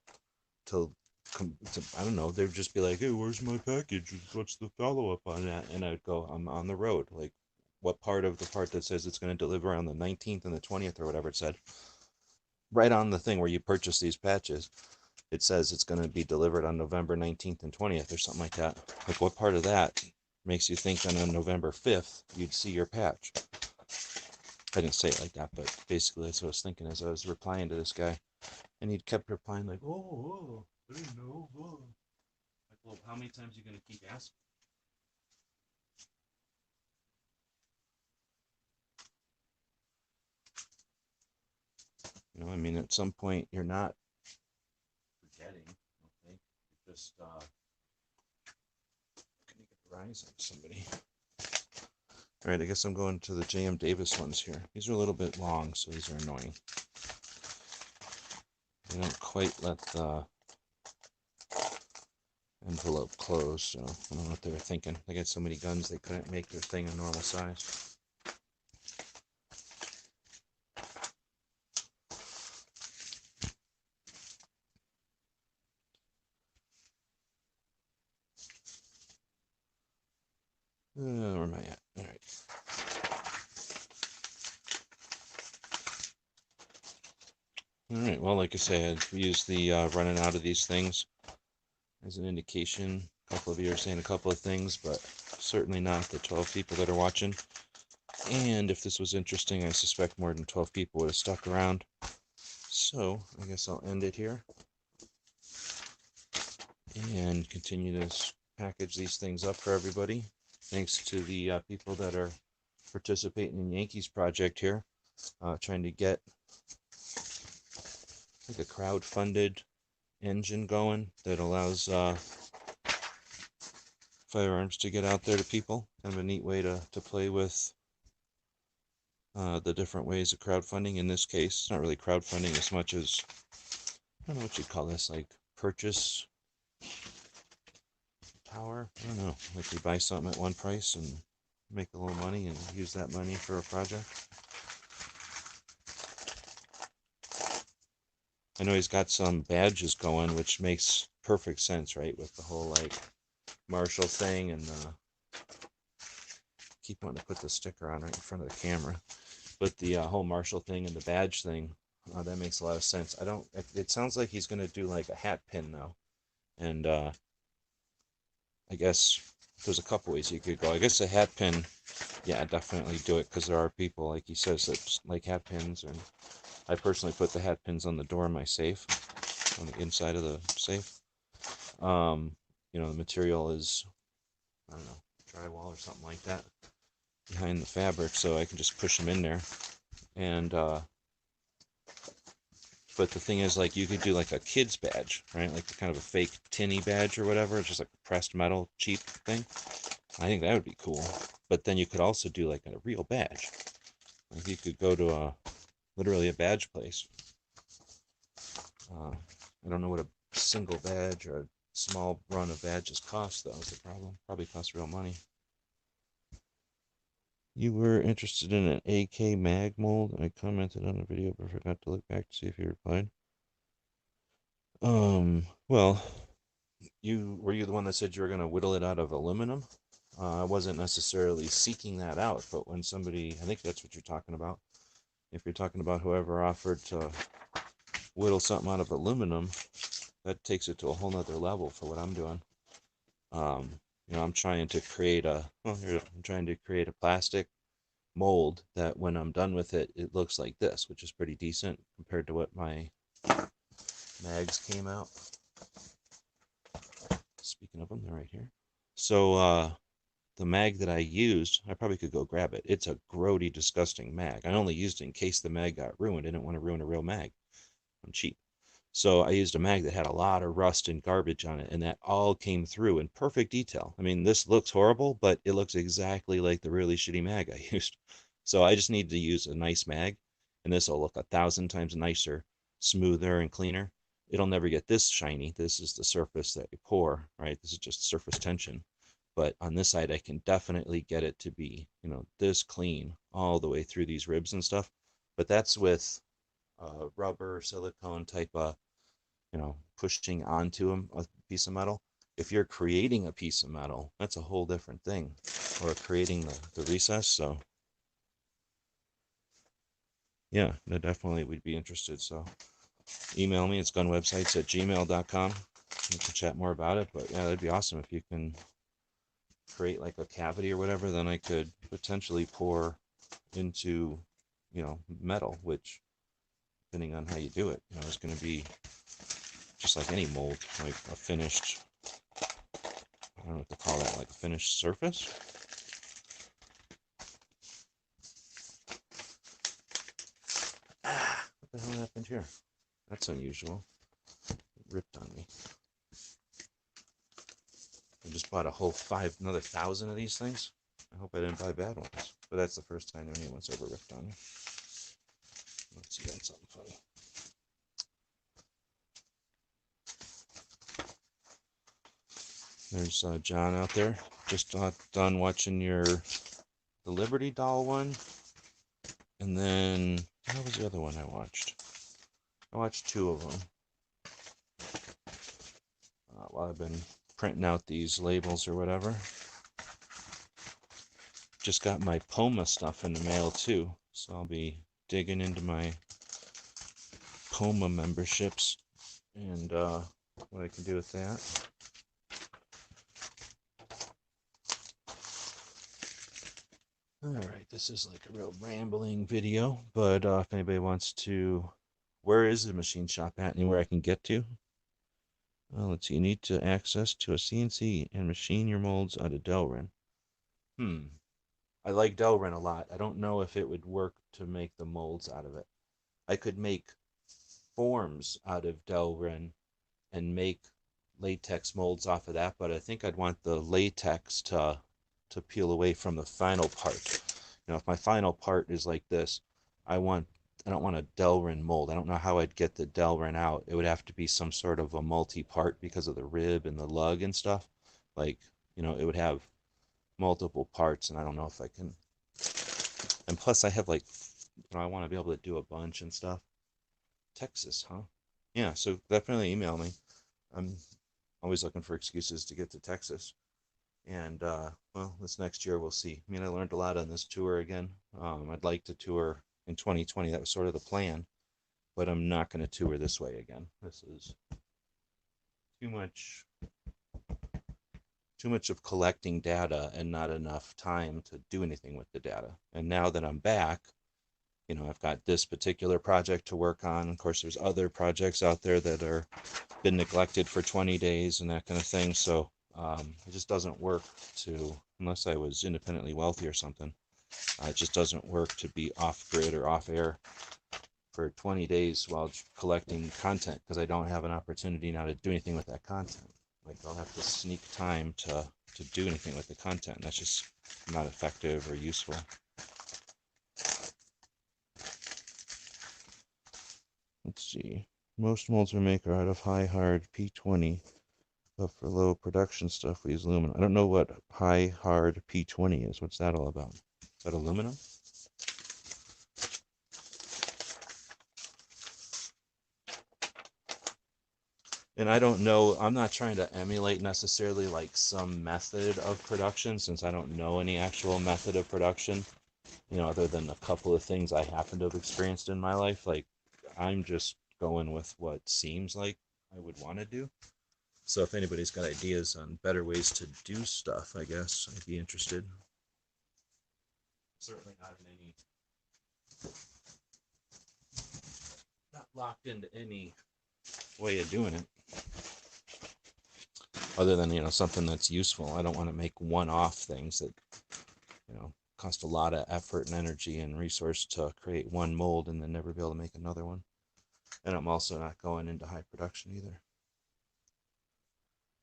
to I don't know, they would just be like, hey, where's my package? What's the follow-up on that? And I would go, I'm on the road. Like, what part of the part that says it's going to deliver on the 19th and the 20th or whatever it said? Right on the thing where you purchase these patches, it says it's going to be delivered on November 19th and 20th or something like that. Like, what part of that makes you think that on November 5th you'd see your patch? I didn't say it like that, but basically that's what I was thinking as I was replying to this guy. And he kept replying like, oh, I didn't know. Oh. Like, well, how many times are you going to keep asking? I mean, at some point you're not forgetting, I don't think. You're just going to get the rise on somebody. All right, I guess I'm going to the J.M. Davis ones here. These are a little bit long, so these are annoying. They don't quite let the envelope close, so I don't know what they were thinking. They got so many guns they couldn't make their thing a normal size. Where am I at? All right. All right, well, like I said, we use the running out of these things as an indication. A couple of you are saying a couple of things, but certainly not the 12 people that are watching. And if this was interesting, I suspect more than 12 people would have stuck around. So I guess I'll end it here and continue to package these things up for everybody. Thanks to the people that are participating in Yankees project here, trying to get like a crowd-funded engine going that allows firearms to get out there to people. Kind of a neat way to play with the different ways of crowdfunding. In this case, it's not really crowdfunding as much as, I don't know what you'd call this, like purchase power. I don't know, like you buy something at one price and make a little money and use that money for a project. I know he's got some badges going, which makes perfect sense, right? With the whole like Marshall thing and keep wanting to put the sticker on right in front of the camera. But the whole Marshall thing and the badge thing, that makes a lot of sense. I don't. It sounds like he's gonna do like a hat pin though, and I guess there's a couple ways you could go. I guess a hat pin, yeah, definitely do it because there are people like he says that like hat pins, and I personally put the hat pins on the door of my safe, on the inside of the safe. You know, the material is, I don't know, drywall or something like that behind the fabric, so I can just push them in there. And but the thing is, like, you could do like a kid's badge, right? Like kind of a fake tinny badge or whatever, just like a pressed metal cheap thing. I think that would be cool. But then you could also do like a real badge. Like you could go to literally a badge place. I don't know what a single badge or a small run of badges cost, though, is the problem. Probably costs real money. You were interested in an AK mag mold. I commented on a video but forgot to look back to see if you replied. Well, were you the one that said you were gonna whittle it out of aluminum? I wasn't necessarily seeking that out, but when somebody, I think that's what you're talking about. If you're talking about whoever offered to whittle something out of aluminum, that takes it to a whole nother level for what I'm doing. You know, I'm trying to create I'm trying to create a plastic mold that when I'm done with it, it looks like this, which is pretty decent compared to what my mags came out. Speaking of them, they're right here. So, the mag that I used, I probably could go grab it. It's a grody, disgusting mag. I only used it in case the mag got ruined. I didn't want to ruin a real mag. I'm cheap. So I used a mag that had a lot of rust and garbage on it, and that all came through in perfect detail. I mean, this looks horrible, but it looks exactly like the really shitty mag I used. So I just need to use a nice mag, and this will look 1,000 times nicer, smoother, and cleaner. It'll never get this shiny. This is the surface that you pour, right? This is just surface tension. But on this side, I can definitely get it to be, you know, this clean all the way through these ribs and stuff. But that's with rubber, silicone type of, you know, pushing onto a piece of metal. If you're creating a piece of metal, that's a whole different thing. Or creating the recess. So yeah, that definitely would be interested. So email me. It's gunwebsites@gmail.com. We can chat more about it. But yeah, that'd be awesome if you can create like a cavity or whatever. Then I could potentially pour into, you know, metal, which depending on how you do it, you know, is going to be just like any mold, like a finished, I don't know what to call that, like a finished surface. What the hell happened here? That's unusual. It ripped on me. I just bought a whole another 1,000 of these things. I hope I didn't buy bad ones. But that's the first time anyone's ever ripped on me. Let's see, that's something funny. There's John out there. Just done watching the Liberty Doll one. And then, what was the other one I watched? I watched 2 of them. While I've been printing out these labels or whatever. Just got my Poma stuff in the mail too. So I'll be digging into my Poma memberships and what I can do with that. Alright, this is like a real rambling video, but if anybody wants to, where is the machine shop at? Anywhere I can get to? Let's see, you need to access to a CNC and machine your molds out of Delrin. I like Delrin a lot. I don't know if it would work to make the molds out of it. I could make forms out of Delrin and make latex molds off of that, but I think I'd want the latex to peel away from the final part. You know, if my final part is like this, I don't want a Delrin mold. I don't know how I'd get the Delrin out. It would have to be some sort of a multi-part because of the rib and the lug and stuff. Like, you know, it would have multiple parts, and I don't know if I can. And plus, I have like, you know, I want to be able to do a bunch and stuff. Texas, huh? yeah, so definitely email me. I'm always looking for excuses to get to Texas. And well, this next year we'll see. I mean, I learned a lot on this tour again. I'd like to tour in 2020. That was sort of the plan, but I'm not going to tour this way again. This is too much, too much of collecting data and not enough time to do anything with the data. And now that I'm back, you know, I've got this particular project to work on. Of course, there's other projects out there that are been neglected for 20 days and that kind of thing. So it just doesn't work to, unless I was independently wealthy or something, it just doesn't work to be off grid or off air for 20 days while collecting content, because I don't have an opportunity now to do anything with that content. Like, I'll have to sneak time to do anything with the content. That's just not effective or useful. Let's see. Most molds we make are out of high hard P20, but for low production stuff we use aluminum. I don't know what high hard P20 is. What's that all about? Is that aluminum? And I don't know, I'm not trying to emulate necessarily like some method of production, since I don't know any actual method of production, you know, other than a couple of things I happen to have experienced in my life. Like, I'm just going with what seems like I would want to do. So if anybody's got ideas on better ways to do stuff, I guess I'd be interested. Certainly not in any, not locked into any way of doing it, other than, you know, something that's useful. I don't want to make one-off things that, you know, cost a lot of effort and energy and resource to create one mold and then never be able to make another one. And I'm also not going into high production either.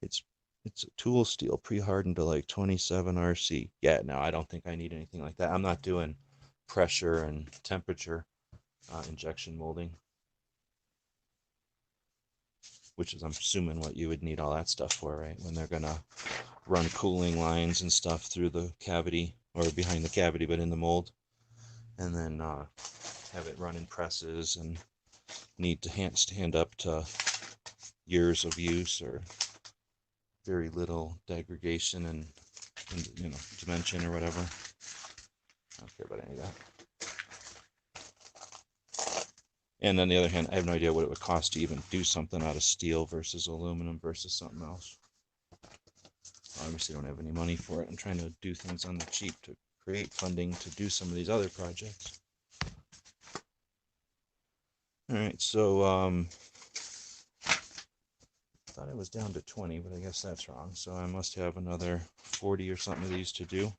It's a tool steel pre-hardened to like 27 RC. Yeah, no, I don't think I need anything like that. I'm not doing pressure and temperature injection molding, which is, I'm assuming, what you would need all that stuff for, right? When they're gonna run cooling lines and stuff through the cavity, or behind the cavity, but in the mold, and then have it run in presses and need to stand up to years of use or very little degradation and you know, dimension or whatever. I don't care about any of that. And on the other hand, I have no idea what it would cost to even do something out of steel versus aluminum versus something else. I obviously don't have any money for it. I'm trying to do things on the cheap to create funding to do some of these other projects. All right, so thought I was down to 20, but I guess that's wrong. So I must have another 40 or something of these to do.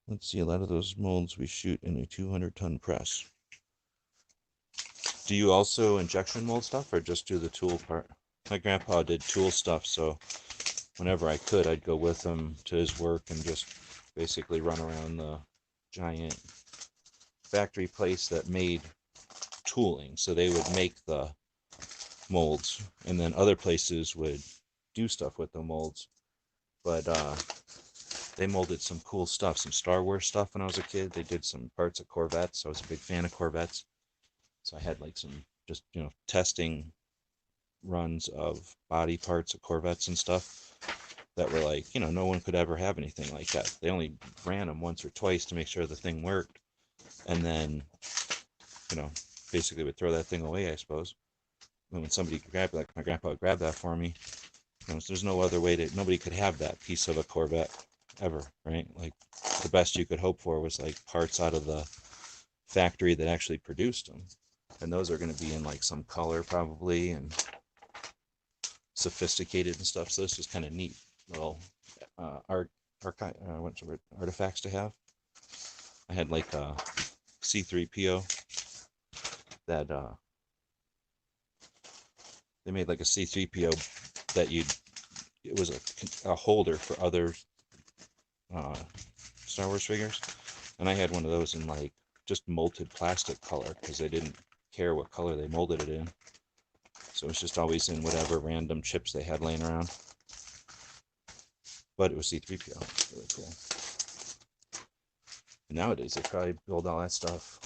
Let's see, a lot of those molds we shoot in a 200-ton press. Do you also injection mold stuff or just do the tool part? My grandpa did tool stuff, so whenever I could, I'd go with him to his work and just basically run around the giant factory place that made tooling. So they would make the molds, and then other places would do stuff with the molds. But they molded some cool stuff, some Star Wars stuff when I was a kid. They did some parts of Corvettes. I was a big fan of Corvettes. So I had like some just, you know, testing runs of body parts of Corvettes and stuff that were like, you know, no one could ever have anything like that. They only ran them once or twice to make sure the thing worked. And then, you know, basically would throw that thing away, I suppose. And when somebody grabbed, like my grandpa would grab that for me, you know, there's no other way to, nobody could have that piece of a Corvette ever, right? Like, the best you could hope for was like parts out of the factory that actually produced them. And those are going to be in like some color probably and sophisticated and stuff. So this is kind of neat little artifacts to have. I had like a C3PO that they made like a C3PO that it was a holder for other Star Wars figures, and I had one of those in like just molted plastic color because they didn't care what color they molded it in. So it's just always in whatever random chips they had laying around. But it was C3PO. Really cool. And nowadays they probably build all that stuff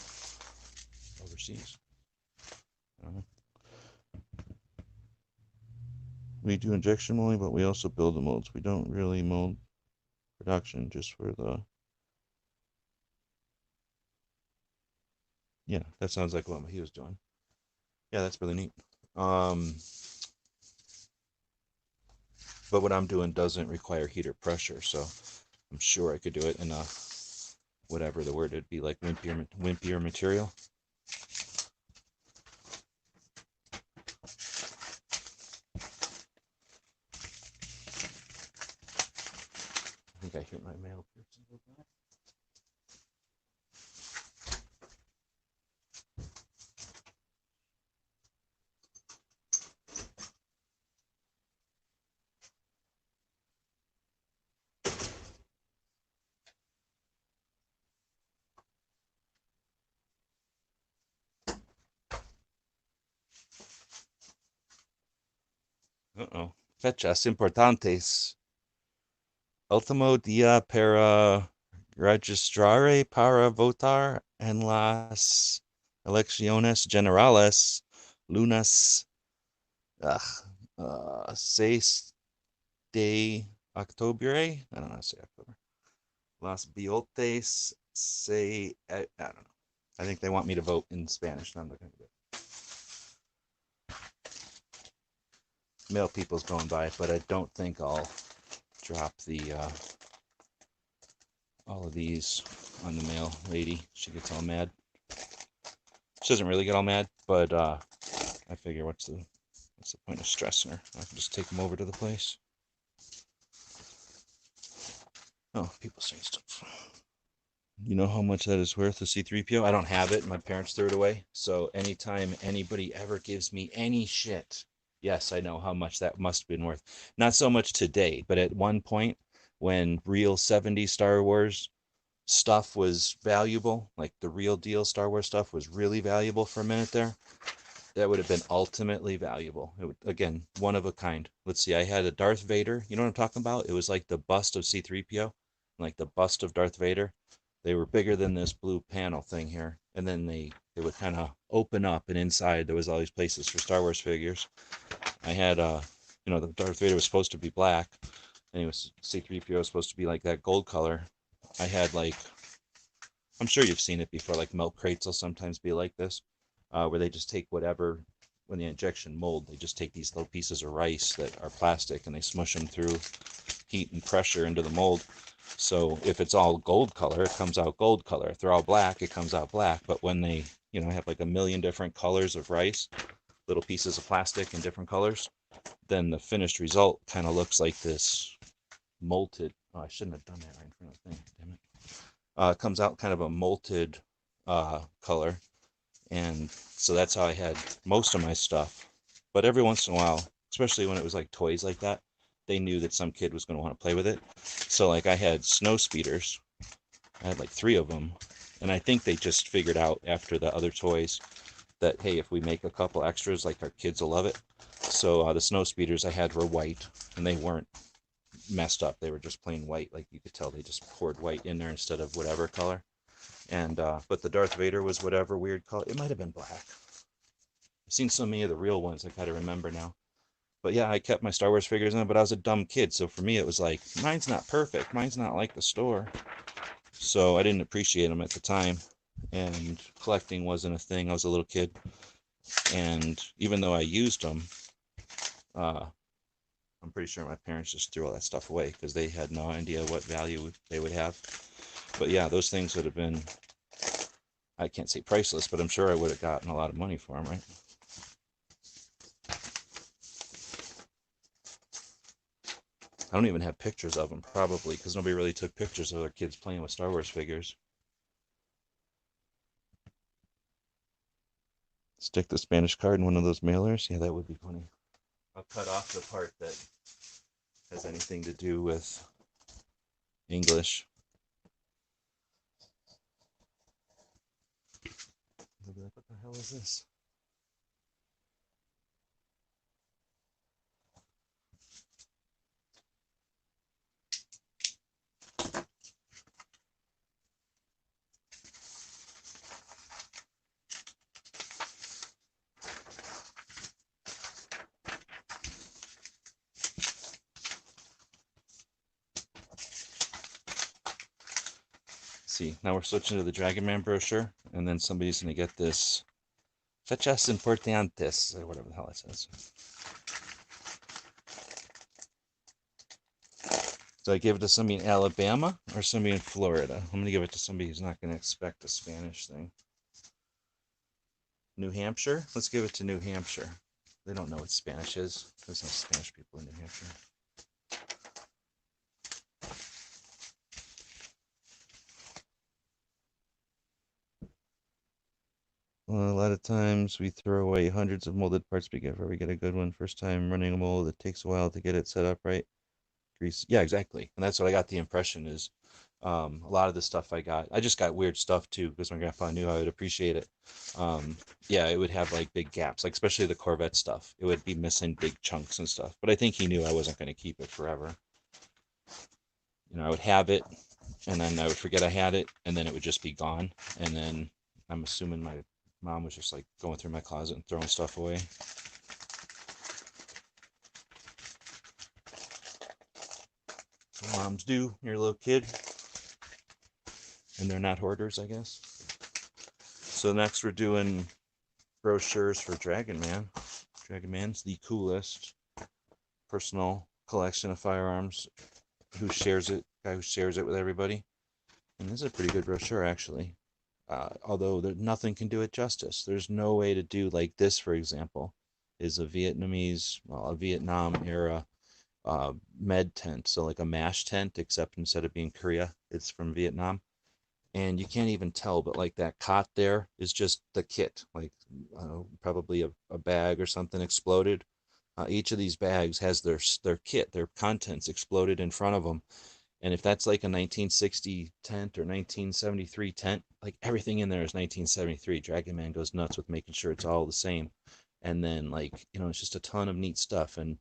overseas. We do injection molding, but we also build the molds. We don't really mold production, just for the... Yeah, that sounds like what he was doing. Yeah, that's really neat. But what I'm doing doesn't require heat or pressure, so I'm sure I could do it in a, whatever the word would be, like wimpier material. I think I hear my mail. Uh-oh. Fechas importantes. Último día para registrare para votar en las elecciones generales lunes 6 de octubre. I don't know how to say October. Las Bioltes say, I don't know. I think they want me to vote in Spanish. I'm not going to do it. Mail people's going by, but I don't think I'll drop the all of these on the mail lady. She gets all mad. She doesn't really get all mad, but I figure what's the point of stressing her? I can just take them over to the place. Oh, people saying stuff. You know how much that is worth, a C3PO? I don't have it. My parents threw it away. So anytime anybody ever gives me any shit, yes, I know how much that must have been worth. Not so much today, but at one point when real 70s Star Wars stuff was valuable, like the real deal Star Wars stuff was really valuable for a minute there, that would have been ultimately valuable. It would, again, one of a kind. Let's see, I had a Darth Vader. You know what I'm talking about? It was like the bust of C3PO, like the bust of Darth Vader. They were bigger than this blue panel thing here. And then they would kind of open up, and inside there was all these places for Star Wars figures. I had, the Darth Vader was supposed to be black, and it was C3PO was supposed to be like that gold color. I had like, I'm sure you've seen it before, like milk crates will sometimes be like this, where they just take whatever, when the injection mold, they just take these little pieces of rice that are plastic and they smush them through heat and pressure into the mold. So if it's all gold color, it comes out gold color. If they're all black, it comes out black. But when they, have like a million different colors of rice, little pieces of plastic in different colors, then the finished result kind of looks like this molted. Oh, I shouldn't have done that right in front of the thing. Damn it. It comes out kind of a molted color. And so that's how I had most of my stuff. But every once in a while, especially when it was like toys like that, they knew that some kid was going to want to play with it. So like I had snow speeders. I had like 3 of them. And I think they just figured out after the other toys that, hey, if we make a couple extras, like our kids will love it. So the snow speeders I had were white, and they weren't messed up. They were just plain white. Like you could tell they just poured white in there instead of whatever color. And but the Darth Vader was whatever weird color. It might have been black. I've seen so many of the real ones I gotta remember now. But yeah, I kept my Star Wars figures in, but I was a dumb kid, so for me it was like, mine's not perfect. Mine's not like the store. So I didn't appreciate them at the time, and collecting wasn't a thing. I was a little kid, and even though I used them, I'm pretty sure my parents just threw all that stuff away because they had no idea what value they would have. But yeah, those things would have been, I can't say priceless, but I'm sure I would have gotten a lot of money for them, right? I don't even have pictures of them, probably, because nobody really took pictures of their kids playing with Star Wars figures. Stick the Spanish card in one of those mailers? Yeah, that would be funny. I'll cut off the part that has anything to do with English. They'll be like, what the hell is this? see. Now we're switching to the Dragon Man brochure, and then somebody's going to get this Fechas Importantes, or whatever the hell it says. Do I give it to somebody in Alabama or somebody in Florida? I'm going to give it to somebody who's not going to expect a Spanish thing. New Hampshire? Let's give it to New Hampshire. They don't know what Spanish is. There's no Spanish people in New Hampshire. Well, a lot of times we throw away hundreds of molded parts before we get a good one. First time running a mold, it takes a while to get it set up right. Grease. Yeah, exactly. And that's what I got the impression is a lot of the stuff I just got weird stuff too because my grandpa knew I would appreciate it. Yeah, it would have like big gaps, like especially the Corvette stuff. It would be missing big chunks and stuff. But I think he knew I wasn't going to keep it forever. You know, I would have it and then I would forget I had it and then it would just be gone. And then I'm assuming my mom was just like going through my closet and throwing stuff away. Moms do. You're a little kid. And they're not hoarders, I guess. So next we're doing brochures for Dragon Man. Dragon Man's the coolest personal collection of firearms. Who shares it? Guy who shares it with everybody. And this is a pretty good brochure, actually. Although nothing can do it justice. There's no way to do like this, for example, is a Vietnam era med tent. So like a MASH tent, except instead of being Korea, it's from Vietnam. And you can't even tell, but like that cot there is just the kit, like probably a bag or something exploded. Each of these bags has their kit, their contents exploded in front of them. And if that's like a 1960 tent or 1973 tent, like everything in there is 1973. Dragon Man goes nuts with making sure it's all the same. And then like, you know, it's just a ton of neat stuff. And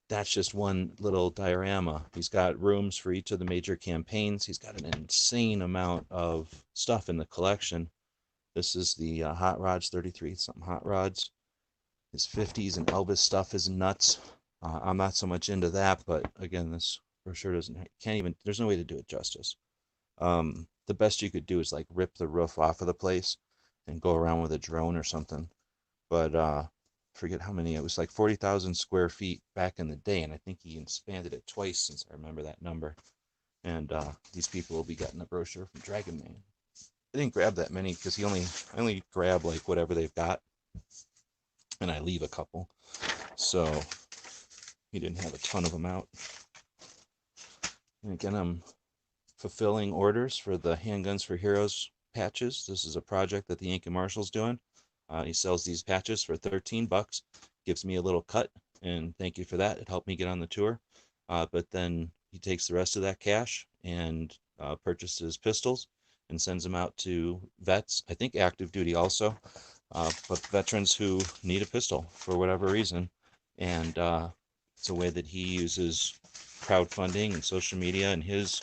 that's just one little diorama. He's got rooms for each of the major campaigns. He's got an insane amount of stuff in the collection. This is the Hot Rods 33 something Hot Rods. His 50s and Elvis stuff is nuts. I'm not so much into that, but again, this brochure there's no way to do it justice. The best you could do is like rip the roof off of the place and go around with a drone or something. But forget how many, it was like 40,000 square feet back in the day, and I think he expanded it twice since I remember that number. And these people will be getting a brochure from Dragon Man. I didn't grab that many because I only grab like whatever they've got, and I leave a couple. So he didn't have a ton of them out. And again, I'm fulfilling orders for the Handguns for Heroes patches. This is a project that the Yankee Marshal's doing. He sells these patches for $13, gives me a little cut, and thank you for that. It helped me get on the tour. But then he takes the rest of that cash and purchases pistols and sends them out to vets, I think active duty also, but veterans who need a pistol for whatever reason. And it's a way that he uses crowdfunding and social media and his,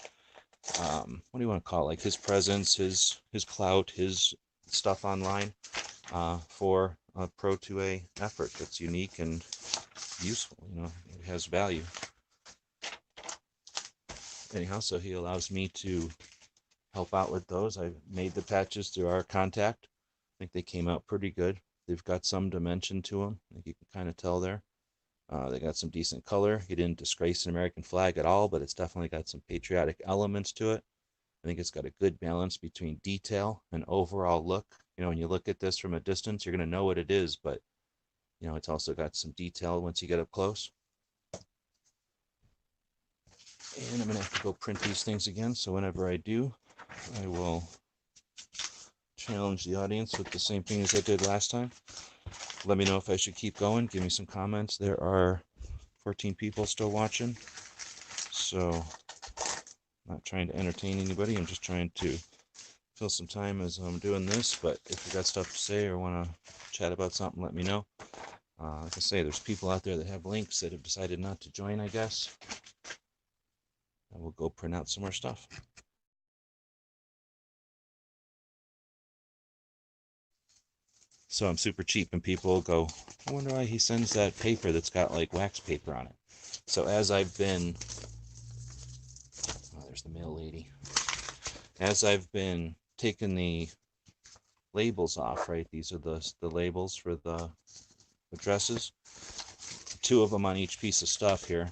what do you want to call it? Like his presence, his clout, his stuff online for a Pro 2A effort that's unique and useful. You know, it has value. Anyhow, so he allows me to help out with those. I made the patches through our contact. I think they came out pretty good. They've got some dimension to them. I think you can kind of tell there. They got some decent color. He didn't disgrace an American flag at all, but it's definitely got some patriotic elements to it. I think it's got a good balance between detail and overall look. You know, when you look at this from a distance, you're going to know what it is, but, you know, it's also got some detail once you get up close. And I'm going to have to go print these things again, so whenever I do, I will challenge the audience with the same thing as I did last time. Let me know if I should keep going. Give me some comments. There are 14 people still watching, so I'm not trying to entertain anybody. I'm just trying to fill some time as I'm doing this, but if you got stuff to say or want to chat about something, let me know. Like I say, there's people out there that have links that have decided not to join, I guess. I will go print out some more stuff. So I'm super cheap, and people go, I wonder why he sends that paper that's got like wax paper on it. So as I've been, oh, there's the mail lady. as I've been taking the labels off, right? These are the labels for the addresses. 2 of them on each piece of stuff here,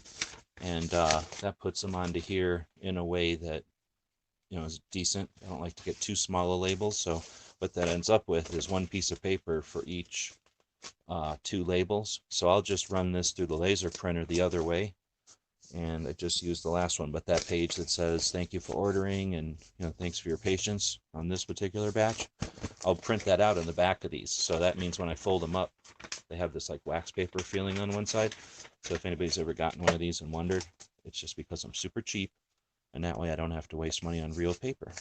and that puts them onto here in a way that, you know, is decent. I don't like to get too small a labels, so what that ends up with is 1 piece of paper for each 2 labels. So I'll just run this through the laser printer the other way, and I just used the last one, but that page that says thank you for ordering and, you know, thanks for your patience on this particular batch, I'll print that out in the back of these. So that means when I fold them up, they have this like wax paper feeling on one side. So if anybody's ever gotten one of these and wondered, it's just because I'm super cheap, and that way I don't have to waste money on real paper.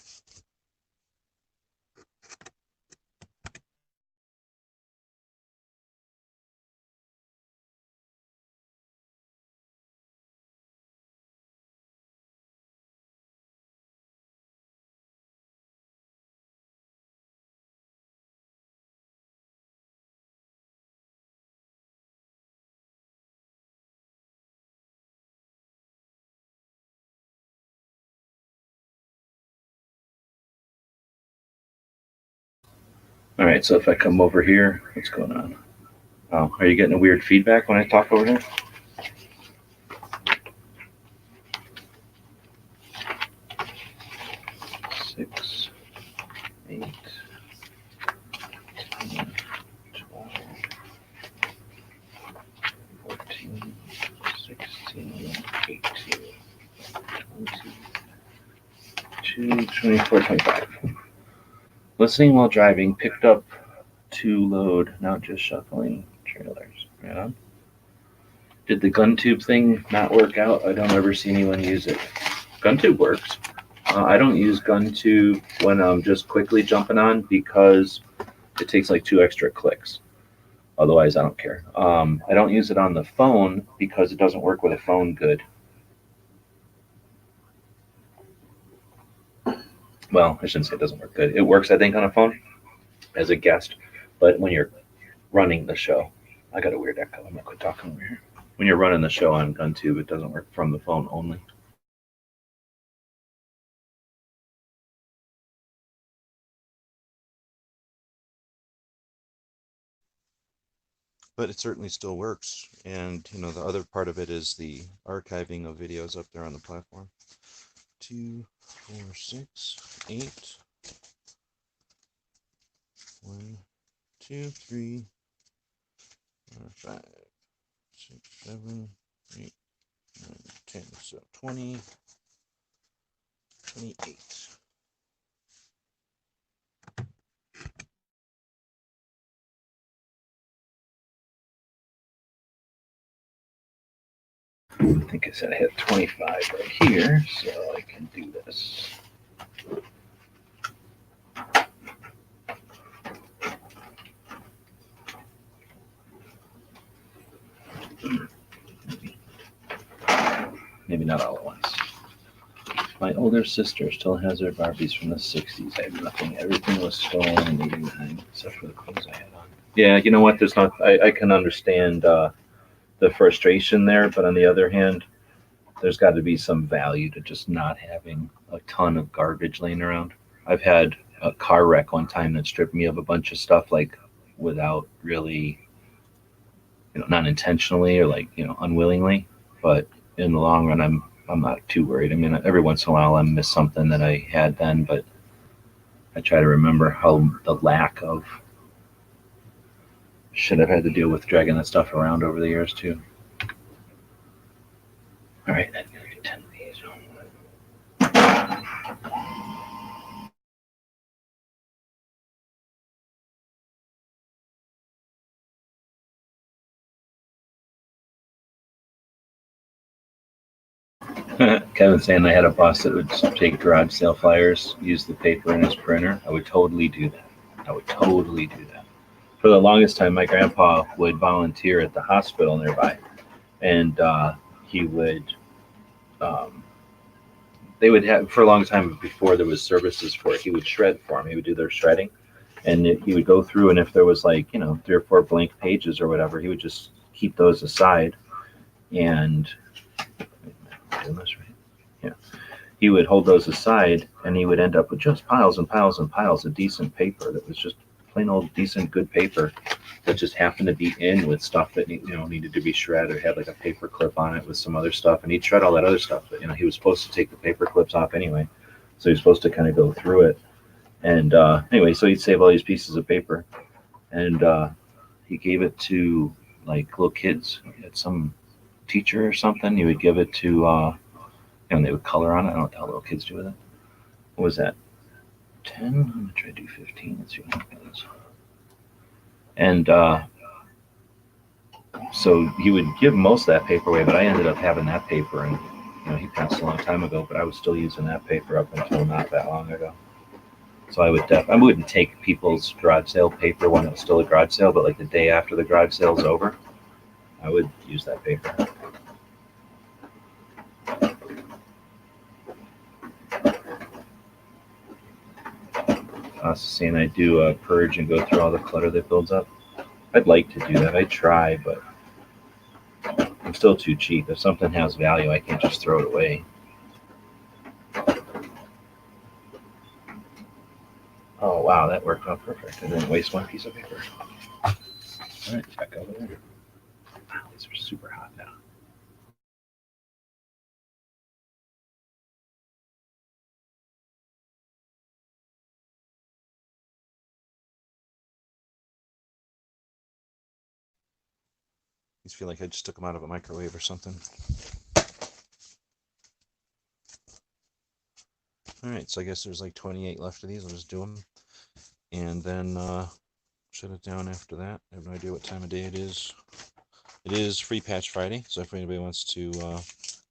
All right, so if I come over here, what's going on? Oh, are you getting a weird feedback when I talk over here? Six, 8, 10, 12, 14, 16, 18, 22, 24, 25. Listening while driving, picked up to load, now just shuffling trailers. Right on. Did the gun tube thing not work out? I don't ever see anyone use it. Gun tube works. I don't use gun tube when I'm just quickly jumping on because it takes like 2 extra clicks. Otherwise, I don't care. I don't use it on the phone because it doesn't work with a phone good. Well, I shouldn't say it doesn't work good. It works, I think, on a phone as a guest, but when you're running the show, I got a weird echo. I'm gonna quit talking over here. When you're running the show on GunTube, it doesn't work from the phone only. But it certainly still works. And, you know, the other part of it is the archiving of videos up there on the platform. 2, 4, 6, 8. 1, 2, 3, 4, 5, 6, 7, 8, 9, 10. So 20, 28. I think I said I had 25 right here, so I can do this. Maybe not all at once. My older sister still has her Barbies from the 60s. I have nothing. Everything was stolen in '89 except for the clothes I had on. Yeah, you know what? There's not. I can understand the frustration there, but on the other hand, there's got to be some value to just not having a ton of garbage laying around. I've had a car wreck one time that stripped me of a bunch of stuff, like without really, not intentionally or like, unwillingly. But in the long run, I'm not too worried. I mean, every once in a while I miss something that I had then, but I try to remember how the lack of shit I've had to deal with dragging that stuff around over the years too. All right, I'm gonna do 10 of these. Kevin's saying I had a boss that would take garage sale flyers, use the paper in his printer. I would totally do that. For the longest time, my grandpa would volunteer at the hospital nearby, and he would. They would have for a long time before there was services for it. He would shred for them. He would do their shredding, and he would go through. And if there was like 3 or 4 blank pages or whatever, he would just keep those aside, and. Doing this right? Yeah. he would hold those aside, and he would end up with just piles and piles and piles of decent paper that was just plain old decent good paper that just happened to be in with stuff that needed to be shredded, or had like a paper clip on it with some other stuff, and he'd shred all that other stuff. But he was supposed to take the paper clips off anyway, so he was supposed to kind of go through it. And anyway, so he'd save all these pieces of paper, and he gave it to like little kids. He had some teacher or something. He would give it to and they would color on it. I don't know what the hell little kids do with it. What was that? 10? I'm gonna try to do 15. Let's see what happens. And so he would give most of that paper away, but I ended up having that paper, and he passed a long time ago, but I was still using that paper up until not that long ago. So I wouldn't take people's garage sale paper when it was still a garage sale, but like the day after the garage sale's over, I would use that paper. Saying I do a purge and go through all the clutter that builds up. I'd like to do that. I try, but I'm still too cheap. If something has value, I can't just throw it away. Oh, wow, that worked out perfect. I didn't waste one piece of paper. All right, back over there. Wow, these are super hot now. I just feel like I just took them out of a microwave or something. All right, so I guess there's like 28 left of these. I'll just do them, and then shut it down after that. I have no idea what time of day it is. It is Free Patch Friday, so if anybody wants to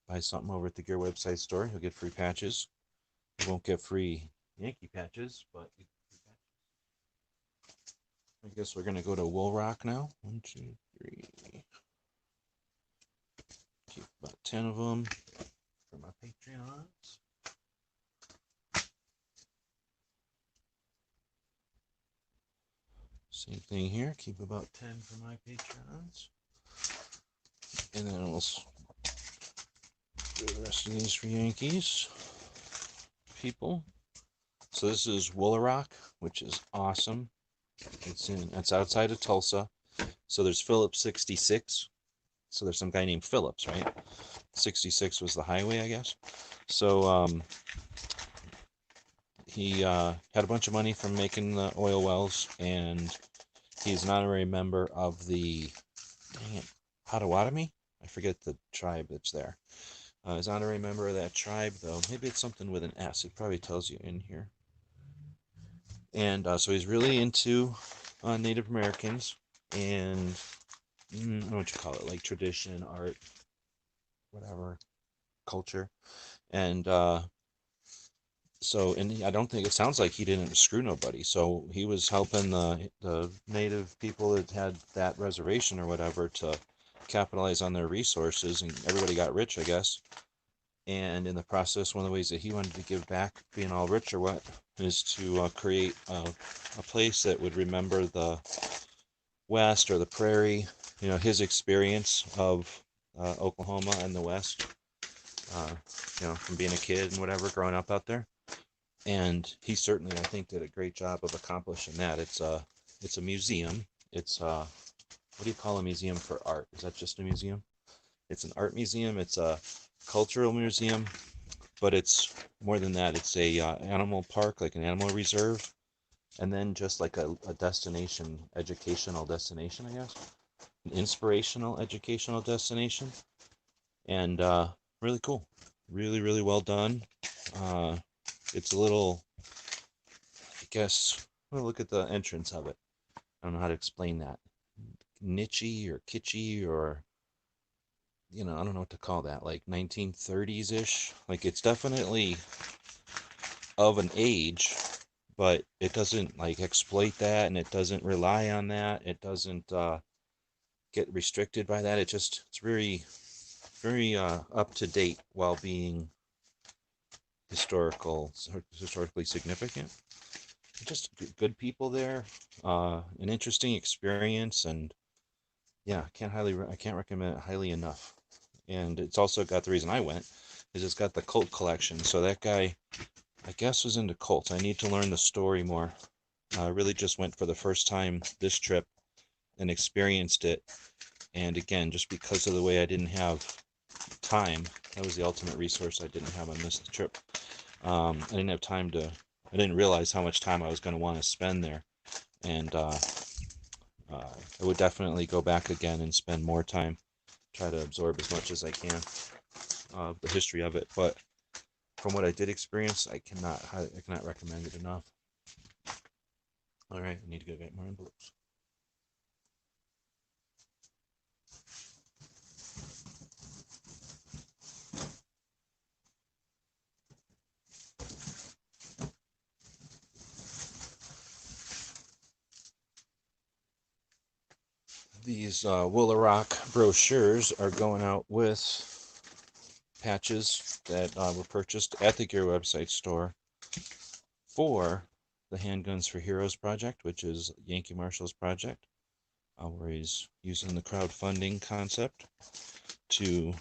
buy something over at the Gear website store, you'll get free patches. You won't get free Yankee patches, but you get free patches. I guess we're gonna go to Woolaroc now. 1, 2, 3. Keep about 10 of them for my Patreons. Same thing here. Keep about 10 for my Patreons. And then we'll do the rest of these for Yankees people. So this is Woolaroc, which is awesome. It's outside of Tulsa. So there's Phillips 66. So there's some guy named Phillips, right? 66 was the highway, I guess. So he had a bunch of money from making the oil wells, and he's an honorary member of the Potawatomi. I forget the tribe that's there. He's an honorary member of that tribe, though. Maybe it's something with an S. It probably tells you in here. And so he's really into Native Americans and I don't know what you call it, like tradition, art, whatever, culture. And I don't think it sounds like he didn't screw nobody. So he was helping the native people that had that reservation or whatever to capitalize on their resources, and everybody got rich, I guess. And in the process, one of the ways that he wanted to give back, being all rich or what, is to create a place that would remember the West or the prairie, his experience of Oklahoma and the West, from being a kid and whatever, growing up out there. And he certainly, I think, did a great job of accomplishing that. It's a museum. It's what do you call a museum for art? Is that just a museum? It's an art museum. It's a cultural museum, but it's more than that. It's a animal park, like an animal reserve, and then just like a destination, educational destination, I guess, an inspirational educational destination, and really cool, really, really well done. It's a little, I guess, well, look at the entrance of it. I don't know how to explain that. Nichey or kitschy, or I don't know what to call that, like 1930s-ish. Like, it's definitely of an age, but it doesn't like exploit that, and it doesn't rely on that. It doesn't get restricted by that. It's very, very up to date while being historically significant. Just good people there, an interesting experience, and yeah, I can't recommend it highly enough. And it's also got the reason I went is it's got the Colt collection. So that guy, I guess, was into Colts. I need to learn the story more. I really just went for the first time this trip and experienced it. And again, just because of the way I didn't have time, that was the ultimate resource I didn't have on this trip. I didn't have time to, I didn't realize how much time I was going to want to spend there. And I would definitely go back again and spend more time, try to absorb as much as I can of the history of it. But from what I did experience, I cannot recommend it enough. All right, I need to go get more envelopes. These Woolaroc brochures are going out with patches that were purchased at the Gear website store for the Handguns for Heroes project, which is Yankee Marshal's project, where he's using the crowdfunding concept to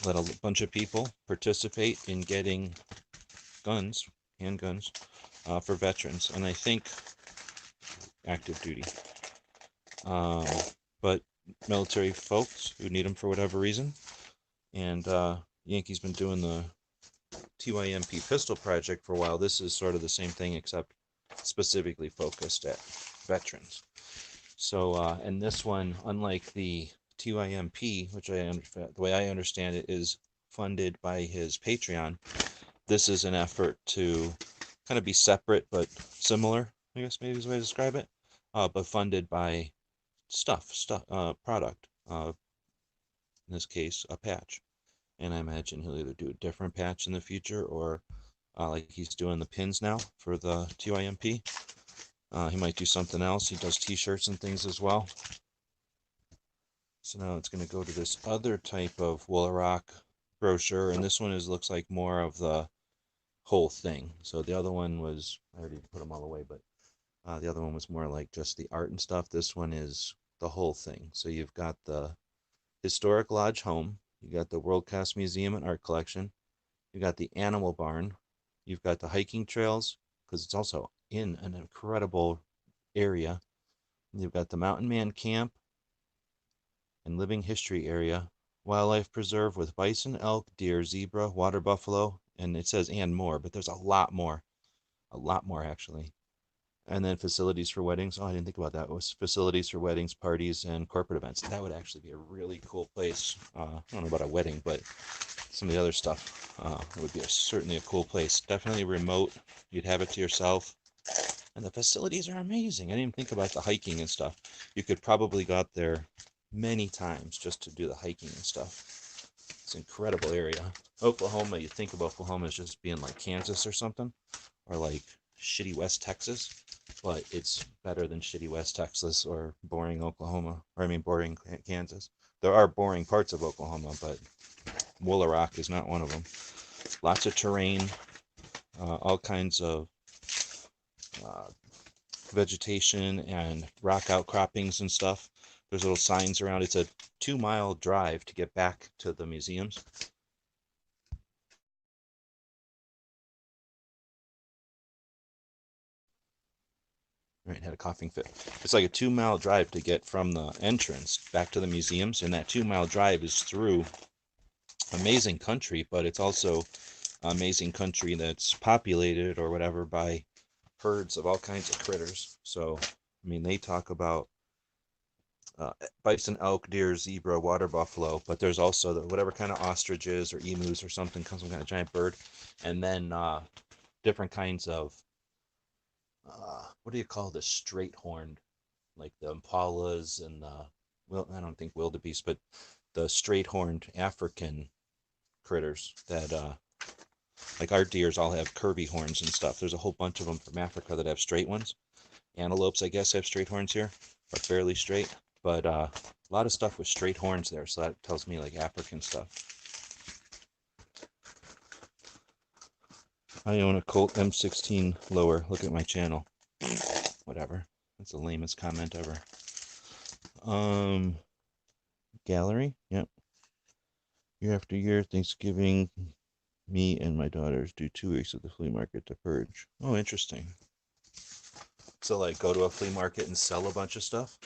let a bunch of people participate in getting guns, handguns, for veterans, and I think active duty. But military folks who need them for whatever reason. And Yankee's been doing the TYMP pistol project for a while. This is sort of the same thing, except specifically focused at veterans. So, and this one, unlike the TYMP, which the way I understand it, is funded by his Patreon, this is an effort to kind of be separate but similar, I guess maybe is the way to describe it, but funded by product, in this case, a patch. And I imagine he'll either do a different patch in the future, or like he's doing the pins now for the TYMP. He might do something else. He does t-shirts and things as well. So now it's going to go to this other type of Woolaroc brochure, and this one looks like more of the whole thing. So the other one was, I already put them all away, but the other one was more like just the art and stuff. This one is the whole thing. So you've got the Historic Lodge Home, you got the World Class Museum and Art Collection, you got the Animal Barn, you've got the hiking trails, because it's also in an incredible area. You've got the Mountain Man Camp and Living History Area, Wildlife Preserve with bison, elk, deer, zebra, water buffalo, and it says and more, but there's a lot more actually. And then facilities for weddings. Oh, I didn't think about that. It was facilities for weddings, parties, and corporate events. That would actually be a really cool place. I don't know about a wedding, but some of the other stuff, it would be certainly a cool place. Definitely remote. You'd have it to yourself. And the facilities are amazing. I didn't even think about the hiking and stuff. You could probably go out there many times just to do the hiking and stuff. It's an incredible area. Oklahoma, you think of Oklahoma as just being like Kansas or something, or like shitty West Texas, but it's better than shitty West Texas or boring Oklahoma, or I mean boring Kansas. There are boring parts of Oklahoma, but Woolaroc is not one of them. Lots of terrain, all kinds of vegetation and rock outcroppings and stuff. There's little signs around. It's a 2-mile drive to get back to the museums. Right, had a coughing fit. It's like a 2-mile drive to get from the entrance back to the museums, and that 2-mile drive is through amazing country, but it's also amazing country that's populated or whatever by herds of all kinds of critters. So, I mean, they talk about bison, elk, deer, zebra, water buffalo, but there's also whatever kind of ostriches or emus or something, some kind of giant bird, and then different kinds of what do you call the straight horned, like the impalas and well, I don't think wildebeest, but the straight horned African critters that like our deers all have curvy horns and stuff. There's a whole bunch of them from Africa that have straight ones. Antelopes, I guess, have straight horns here, are fairly straight, but a lot of stuff with straight horns there, so that tells me like African stuff. I own a Colt M16 lower. Look at my channel. Whatever. That's the lamest comment ever. Gallery. Yep. Year after year, Thanksgiving Me and my daughters do 2 weeks at the flea market to purge. Oh, interesting. So, like, go to a flea market and sell a bunch of stuff?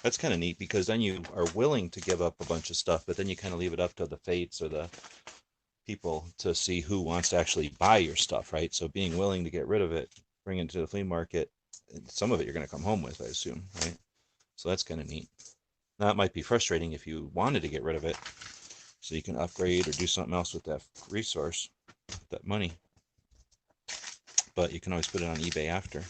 That's kind of neat because then you are willing to give up a bunch of stuff, but then you kind of leave it up to the fates or the people to see who wants to actually buy your stuff, right? So, being willing to get rid of it, bring it to the flea market, some of it you're going to come home with, I assume, right? So, that's kind of neat. Now, it might be frustrating if you wanted to get rid of it so you can upgrade or do something else with that resource, that money. But you can always put it on eBay after.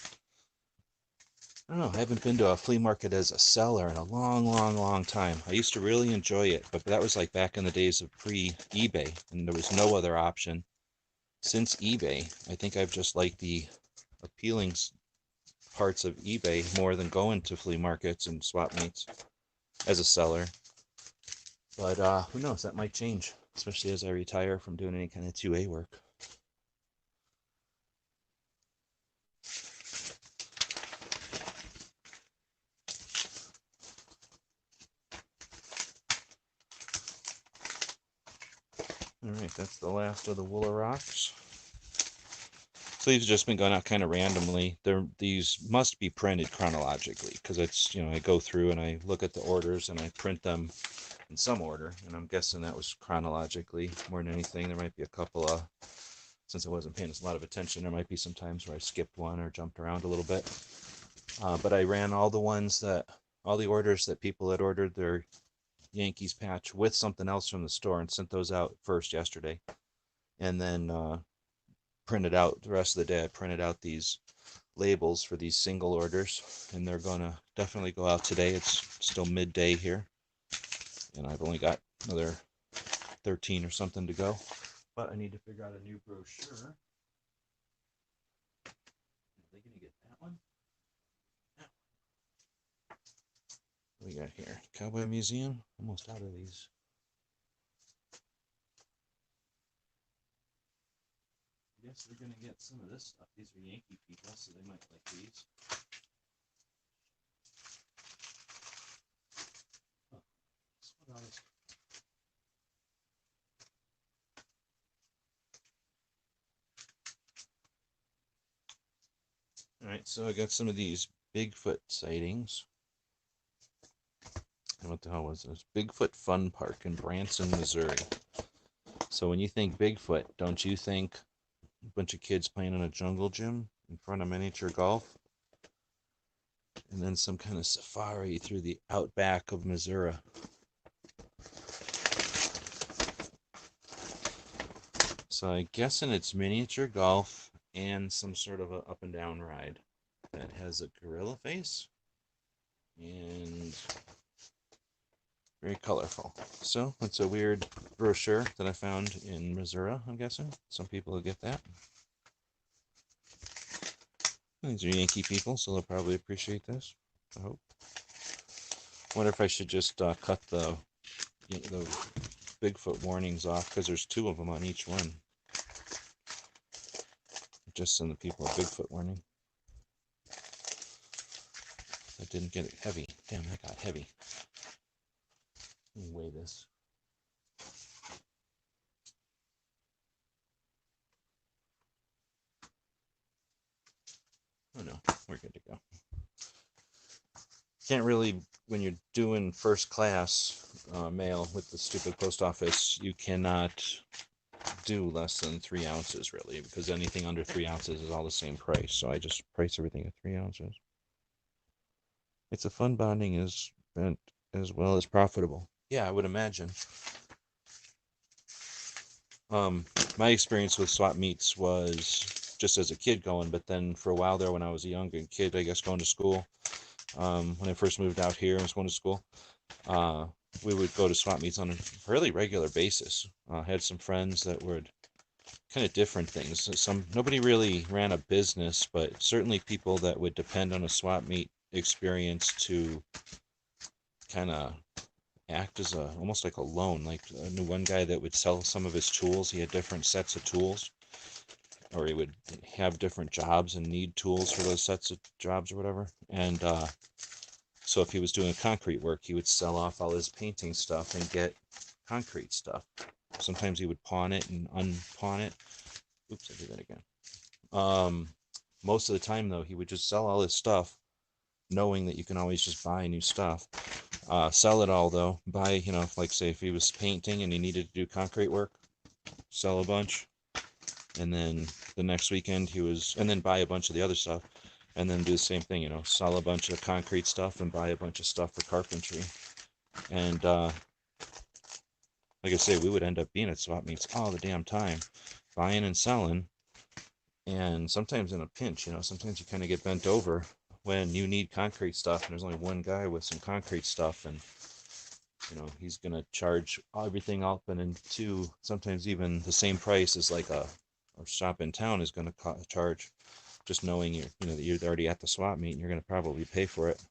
I don't know. I haven't been to a flea market as a seller in a long, long, long time. I used to really enjoy it, but that was like back in the days of pre-eBay, and there was no other option. Since eBay, I think I've just liked the appealing parts of eBay more than going to flea markets and swap meets as a seller. But who knows? That might change, especially as I retire from doing any kind of 2A work. All right, that's the last of the Woolarocs. So these have just been going out kind of randomly. These must be printed chronologically because it's, I go through and I look at the orders and I print them in some order. And I'm guessing that was chronologically more than anything. There might be a couple of, since I wasn't paying a lot of attention, there might be some times where I skipped one or jumped around a little bit. But I ran all the orders that people had ordered their Yankees patch with something else from the store and sent those out first yesterday. And then printed out the rest of the day. I printed out these labels for these single orders, and they're gonna definitely go out today. It's still midday here, and I've only got another 13 or something to go. But I need to figure out a new brochure. Are they gonna get that one? No. What do we got here? Cowboy Museum. Almost out of these. I guess they're gonna get some of this stuff. These are Yankee people, so they might like these. Oh, what else? All right, so I got some of these Bigfoot sightings. And what the hell was this? Bigfoot Fun Park in Branson, Missouri. So when you think Bigfoot, don't you think a bunch of kids playing in a jungle gym in front of miniature golf? And then some kind of safari through the outback of Missouri. So I'm guessing it's miniature golf and some sort of a up and down ride that has a gorilla face and very colorful. So it's a weird brochure that I found in Missouri, I'm guessing. Some people will get that. These are Yankee people, so they'll probably appreciate this, I hope. I wonder if I should just cut the Bigfoot warnings off, because there's 2 of them on each one. Just send the people a Bigfoot warning. I didn't get it heavy. Damn, that got heavy. Let me weigh this. Oh no, we're good to go. Can't really, when you're doing first class mail with the stupid post office, you cannot do less than 3 ounces really, because anything under 3 ounces is all the same price. So I just price everything at 3 ounces. It's a fun bonding event as well as profitable. Yeah, I would imagine. My experience with swap meets was just as a kid going, but then for a while there when I was a younger kid, I guess going to school, when I first moved out here and was going to school, we would go to swap meets on a fairly regular basis. I had some friends that would kind of different things. Nobody really ran a business, but certainly people that would depend on a swap meet experience to kind of act as almost like a loan. Like I knew one guy that would sell some of his tools. He had different sets of tools, or he would have different jobs and need tools for those sets of jobs or whatever. And so if he was doing concrete work, he would sell off all his painting stuff and get concrete stuff. sometimes he would pawn it and unpawn it. Oops, I did that again. Most of the time, though, he would just sell all his stuff, knowing that you can always just buy new stuff. Sell it all, though. Buy, you know, like say if he was painting and he needed to do concrete work, sell a bunch. And then the next weekend and then buy a bunch of the other stuff. And then do the same thing, you know, sell a bunch of concrete stuff and buy a bunch of stuff for carpentry. And like I say, we would end up being at swap meets all the damn time, buying and selling. And sometimes in a pinch, you know, sometimes you kind of get bent over when you need concrete stuff and there's only one guy with some concrete stuff, and you know he's gonna charge everything up, and then two, sometimes even the same price as like a shop in town is gonna charge, just knowing you know that you're already at the swap meet and you're gonna probably pay for it.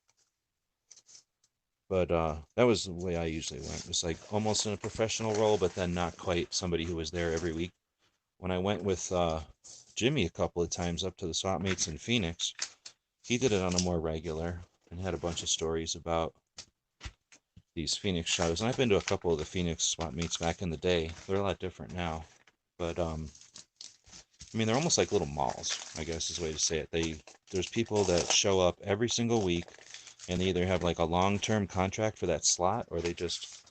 But that was the way I usually went. It was like almost in a professional role, but then not quite somebody who was there every week. When I went with Jimmy a couple of times up to the swap meets in Phoenix, he did it on a more regular and had a bunch of stories about these Phoenix shows. And I've been to a couple of the Phoenix swap meets back in the day. They're a lot different now. But, I mean, they're almost like little malls, I guess is the way to say it. There's people that show up every single week, and they either have like a long-term contract for that slot, or they just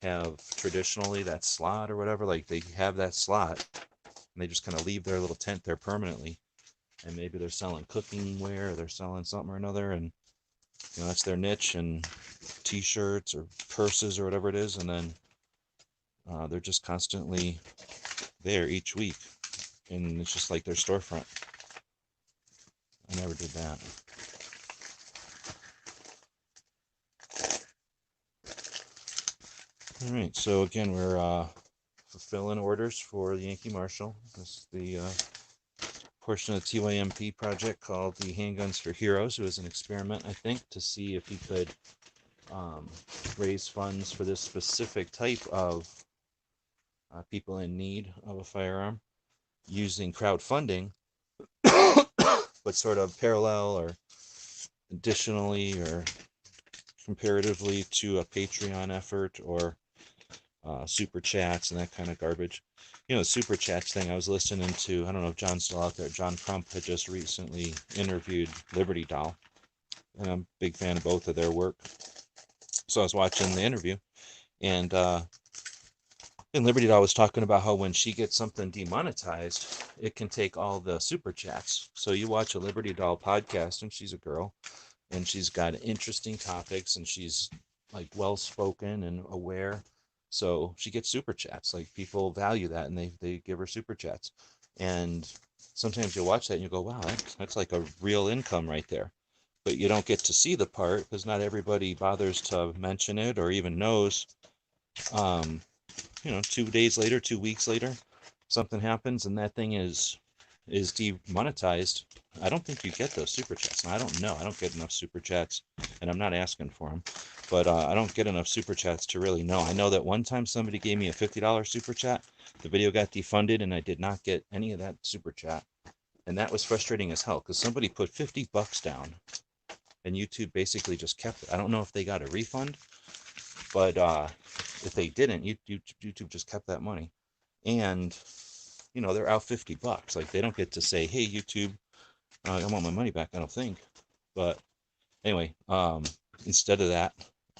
have traditionally that slot or whatever. Like they have that slot, and they just kind of leave their little tent there permanently. And maybe they're selling cooking ware, or they're selling something or another, and you know that's their niche, and t-shirts or purses or whatever it is, and then they're just constantly there each week, and it's just like their storefront. I never did that. All right, so again, we're fulfilling orders for the Yankee Marshal. This is the portion of the TYMP project called the Handguns for Heroes. It was an experiment, I think, to see if he could raise funds for this specific type of people in need of a firearm using crowdfunding, but sort of parallel or additionally or comparatively to a Patreon effort or super chats and that kind of garbage. You know, the super chats thing, I was listening to, I don't know if John's still out there, John Crump had just recently interviewed Liberty Doll, and I'm a big fan of both of their work. So I was watching the interview, and Liberty Doll was talking about how when she gets something demonetized, it can take all the super chats. So you watch a Liberty Doll podcast, and she's a girl, and she's got interesting topics, and she's like well-spoken and aware. So she gets super chats. Like people value that, and they give her super chats. And sometimes you watch that and you go, wow, that's like a real income right there. But you don't get to see the part because not everybody bothers to mention it or even knows. You know, 2 days later, 2 weeks later, something happens and that thing is demonetized. I don't think you get those super chats. And I don't know. I don't get enough super chats, and I'm not asking for them. But I don't get enough super chats to really know. I know that one time somebody gave me a $50 super chat. The video got defunded, and I did not get any of that super chat. And that was frustrating as hell because somebody put $50 down, and YouTube basically just kept it. I don't know if they got a refund, but if they didn't, YouTube just kept that money. And you know, they're out $50. Like they don't get to say, hey, YouTube, I want my money back, I don't think. But anyway, instead of that,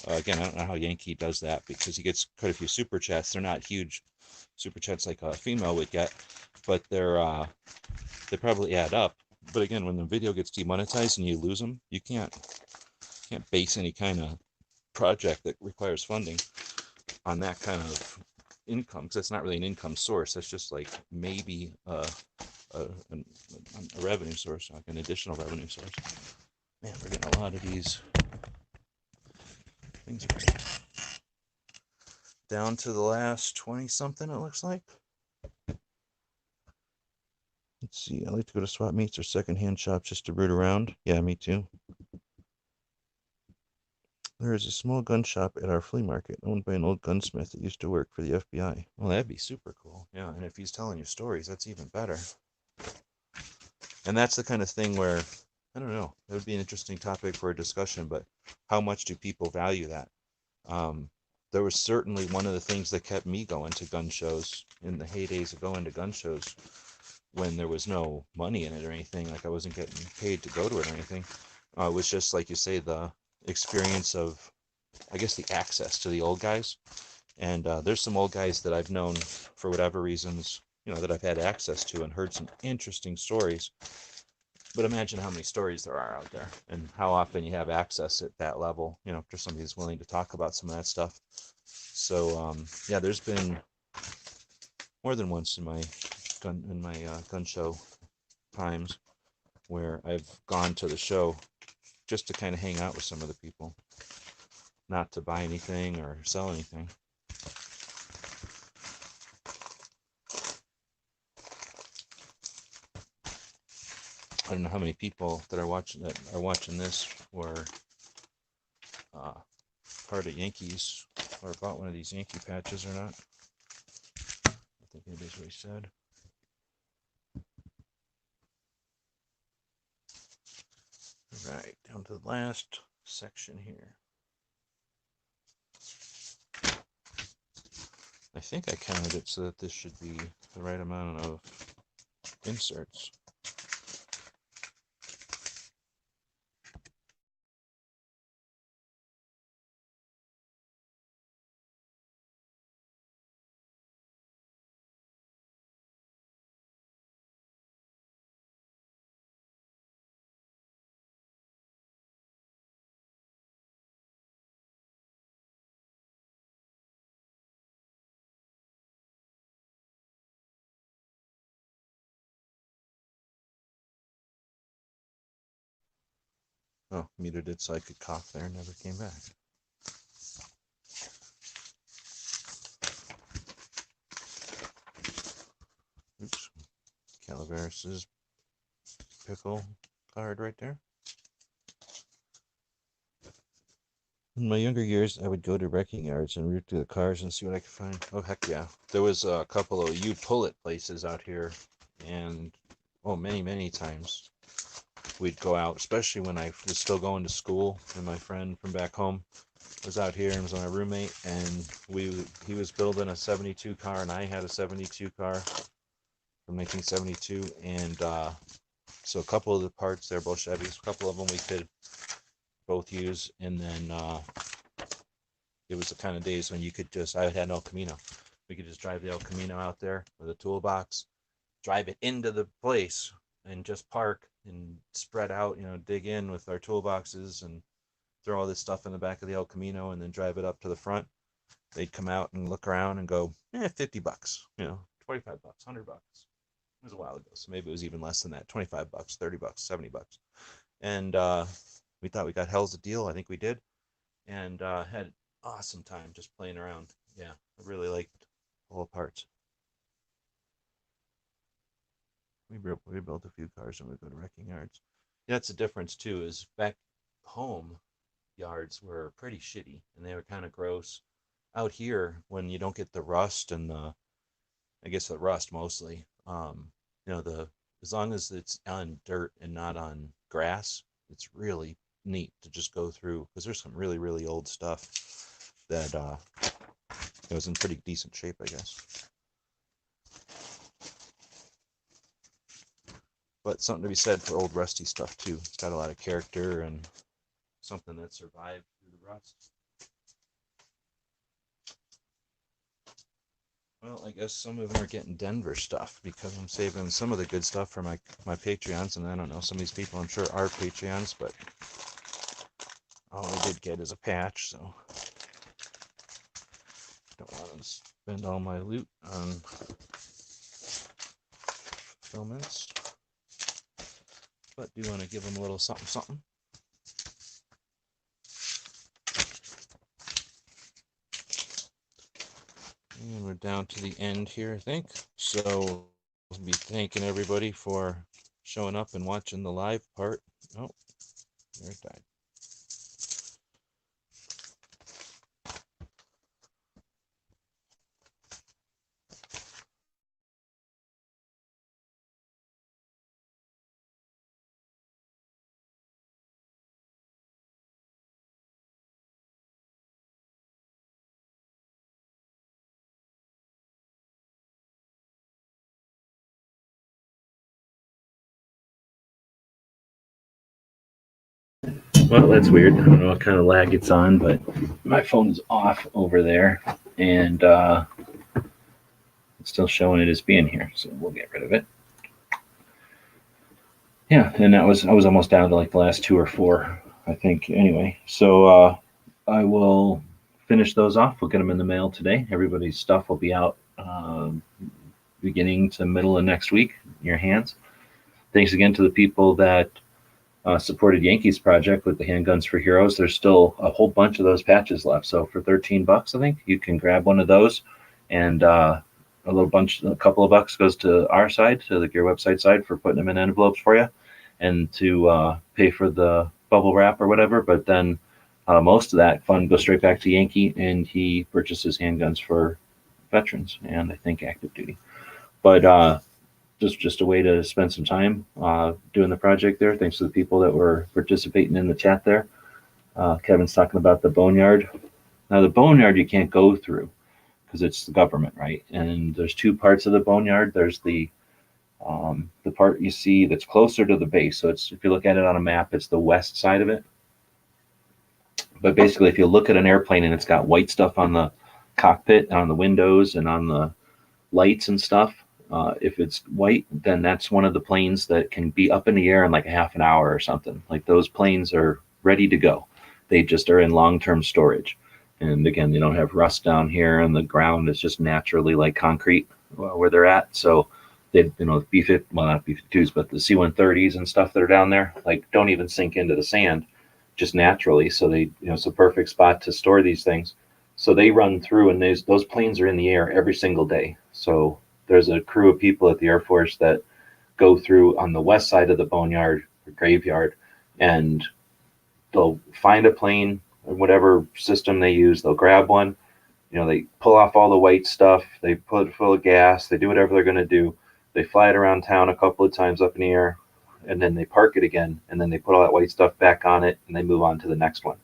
again, I don't know how Yankee does that because he gets quite a few super chats. They're not huge super chats like a female would get, but they probably add up. But again, when the video gets demonetized and you lose them, you can't base any kind of project that requires funding on that kind of income, because that's not really an income source. That's just like maybe a revenue source, like an additional revenue source. Man, we're getting a lot of these things down to the last 20 something, it looks like. Let's see, I like to go to swap meets or secondhand shops just to root around. Yeah, me too. There is a small gun shop at our flea market owned by an old gunsmith that used to work for the FBI. Well, that'd be super cool. Yeah, and if he's telling you stories, that's even better. And that's the kind of thing where, I don't know, that would be an interesting topic for a discussion, but how much do people value that? there was certainly one of the things that kept me going to gun shows in the heydays of going to gun shows when there was no money in it or anything. Like I wasn't getting paid to go to it or anything. It was just like you say, the experience of, I guess, the access to the old guys. And there's some old guys that I've known for whatever reasons, that I've had access to and heard some interesting stories. But imagine how many stories there are out there and how often you have access at that level, if somebody who's willing to talk about some of that stuff. So, yeah, there's been more than once in my gun show times where I've gone to the show just to kind of hang out with some of the people, not to buy anything or sell anything. I don't know how many people that are watching this were part of Yankees or bought one of these Yankee patches or not. I think anybody's really said. All right, down to the last section here. I think I counted it so that this should be the right amount of inserts. Oh, muted it so I could cough there, never came back. Oops. Calaveras' pickle card right there. In my younger years, I would go to wrecking yards and root through the cars and see what I could find. Oh, heck yeah. There was a couple of you-pull-it places out here, and, many, many times we'd go out, especially when I was still going to school, and my friend from back home was out here and was my roommate, and he was building a 72 car, and I had a 72 car from 1972, and so a couple of the parts, they're both Chevys, a couple of them we could both use, and then it was the kind of days when you could I had an El Camino. We could just drive the El Camino out there with a toolbox, drive it into the place, and just park and spread out, dig in with our toolboxes and throw all this stuff in the back of the El Camino and then drive it up to the front. They'd come out and look around and go, $50, 25 bucks, $100. It was a while ago, so maybe it was even less than that, 25 bucks, 30 bucks, 70 bucks. And we thought we got hell's a deal. I think we did. And had awesome time just playing around. Yeah, I really liked all parts. We built a few cars and we go to wrecking yards. Yeah, that's the difference too, is back home yards were pretty shitty and they were kind of gross. Out here, when you don't get the rust and I guess the rust mostly, as long as it's on dirt and not on grass, it's really neat to just go through, because there's some really, really old stuff that it was in pretty decent shape, I guess. But something to be said for old rusty stuff too. It's got a lot of character and something that survived through the rust. Well, I guess some of them are getting Denver stuff because I'm saving some of the good stuff for my Patreons, and I don't know, some of these people I'm sure are Patreons, but all I did get is a patch, so don't want to spend all my loot on fulfillments, but do want to give them a little something something. And we're down to the end here, I think. So I'll be thanking everybody for showing up and watching the live part. Oh, there it died. Well, that's weird. I don't know what kind of lag it's on, but my phone is off over there, and it's still showing it as being here, so we'll get rid of it. Yeah, and I was almost down to like the last 2 or 4, I think. Anyway, so I will finish those off. We'll get them in the mail today. Everybody's stuff will be out beginning to middle of next week in your hands. Thanks again to the people that supported Yankees project with the Handguns for Heroes. There's still a whole bunch of those patches left. So for $13, I think you can grab one of those, and a couple of bucks goes to our side, to the Gear website side, for putting them in envelopes for you, and to pay for the bubble wrap or whatever. But then most of that fund goes straight back to Yankee, and he purchases handguns for veterans and I think active duty. But just a way to spend some time doing the project there. Thanks to the people that were participating in the chat there. Kevin's talking about the boneyard. Now the boneyard you can't go through because it's the government, right? And there's 2 parts of the boneyard. There's the part you see that's closer to the base. So it's, if you look at it on a map, it's the west side of it. But basically, if you look at an airplane and it's got white stuff on the cockpit, on the windows, and on the lights and stuff, if it's white, then that's one of the planes that can be up in the air in like a half an hour or something. Like, those planes are ready to go. They just are in long-term storage. And again, they don't have rust down here, and the ground is just naturally like concrete where they're at. So they, not B-52s, but the C-130s and stuff that are down there, like, don't even sink into the sand just naturally. So they, it's a perfect spot to store these things. So they run through, and those planes are in the air every single day. So there's a crew of people at the Air Force that go through on the west side of the boneyard or graveyard, and they'll find a plane or whatever system they use. They'll grab one, they pull off all the white stuff, they put it full of gas, they do whatever they're going to do. They fly it around town a couple of times up in the air, and then they park it again, and then they put all that white stuff back on it, and they move on to the next one.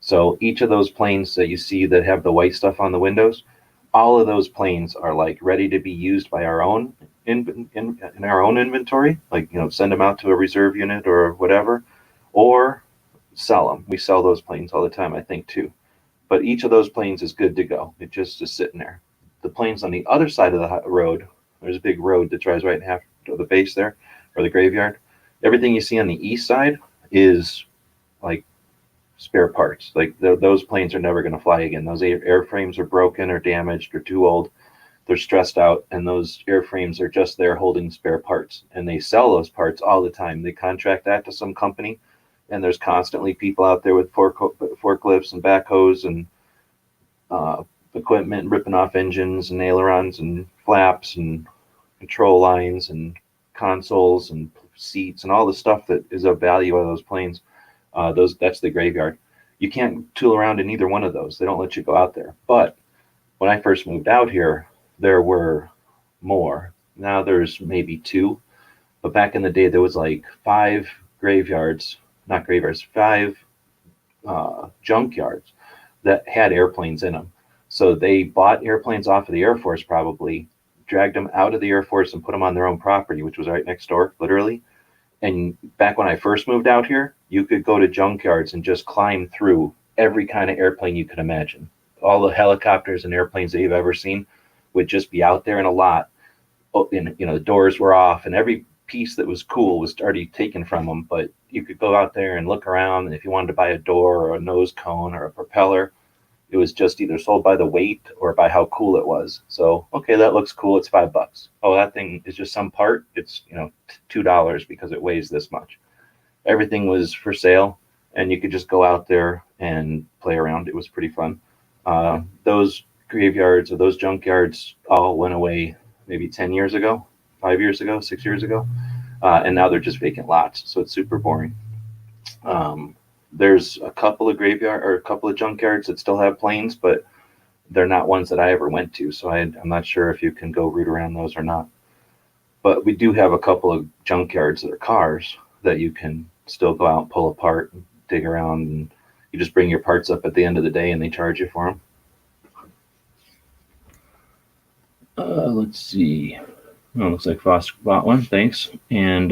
So each of those planes that you see that have the white stuff on the windows, all of those planes are like ready to be used by our own in our own inventory, like, send them out to a reserve unit or whatever, or sell them. We sell those planes all the time, I think, too. But each of those planes is good to go. It just is sitting there. The planes on the other side of the road, there's a big road that drives right in half of the base there, or the graveyard. Everything you see on the east side is like spare parts. Like, those planes are never going to fly again. Those airframes are broken or damaged or too old. They're stressed out, and those airframes are just there holding spare parts, and they sell those parts all the time. They contract that to some company, and there's constantly people out there with forklifts and backhoes and equipment ripping off engines and ailerons and flaps and control lines and consoles and seats and all the stuff that is of value of those planes. That's the graveyard. You can't tool around in either one of those. They don't let you go out there. But when I first moved out here, there were more. Now there's maybe 2, but back in the day there was like 5 junkyards that had airplanes in them. So they bought airplanes off of the Air Force, probably dragged them out of the Air Force and put them on their own property, which was right next door, literally. And back when I first moved out here, you could go to junkyards and just climb through every kind of airplane you could imagine. All the helicopters and airplanes that you've ever seen would just be out there in a lot. And, the doors were off, and every piece that was cool was already taken from them. But you could go out there and look around, and if you wanted to buy a door or a nose cone or a propeller, it was just either sold by the weight or by how cool it was. So, okay, that looks cool. It's $5. Oh, that thing is just some part. It's, $2 because it weighs this much. Everything was for sale, and you could just go out there and play around. It was pretty fun. Those graveyards or those junkyards all went away maybe 10 years ago, 5 years ago, 6 years ago. And now they're just vacant lots. So it's super boring. There's a couple of junkyards that still have planes, but they're not ones that I ever went to. So I'm not sure if you can go root around those or not. But we do have a couple of junkyards that are cars that you can still go out and pull apart and dig around, and you just bring your parts up at the end of the day and they charge you for them. Let's see. Oh, looks like Foster bought one. Thanks. And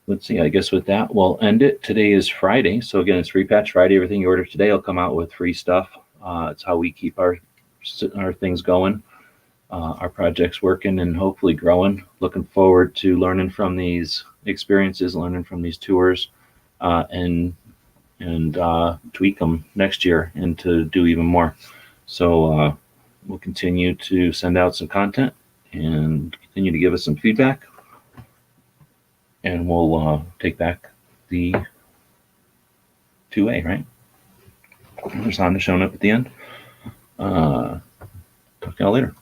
let's see, I guess with that, we'll end it. Today is Friday. So again, it's Free Patch Friday. Everything you order today will come out with free stuff. It's how we keep our things going, our projects working and hopefully growing. Looking forward to learning from these experiences, learning from these tours, and tweak them next year and to do even more. So we'll continue to send out some content and continue to give us some feedback. And we'll take back the 2A, right? There's Honda showing up at the end. Talk to y'all later.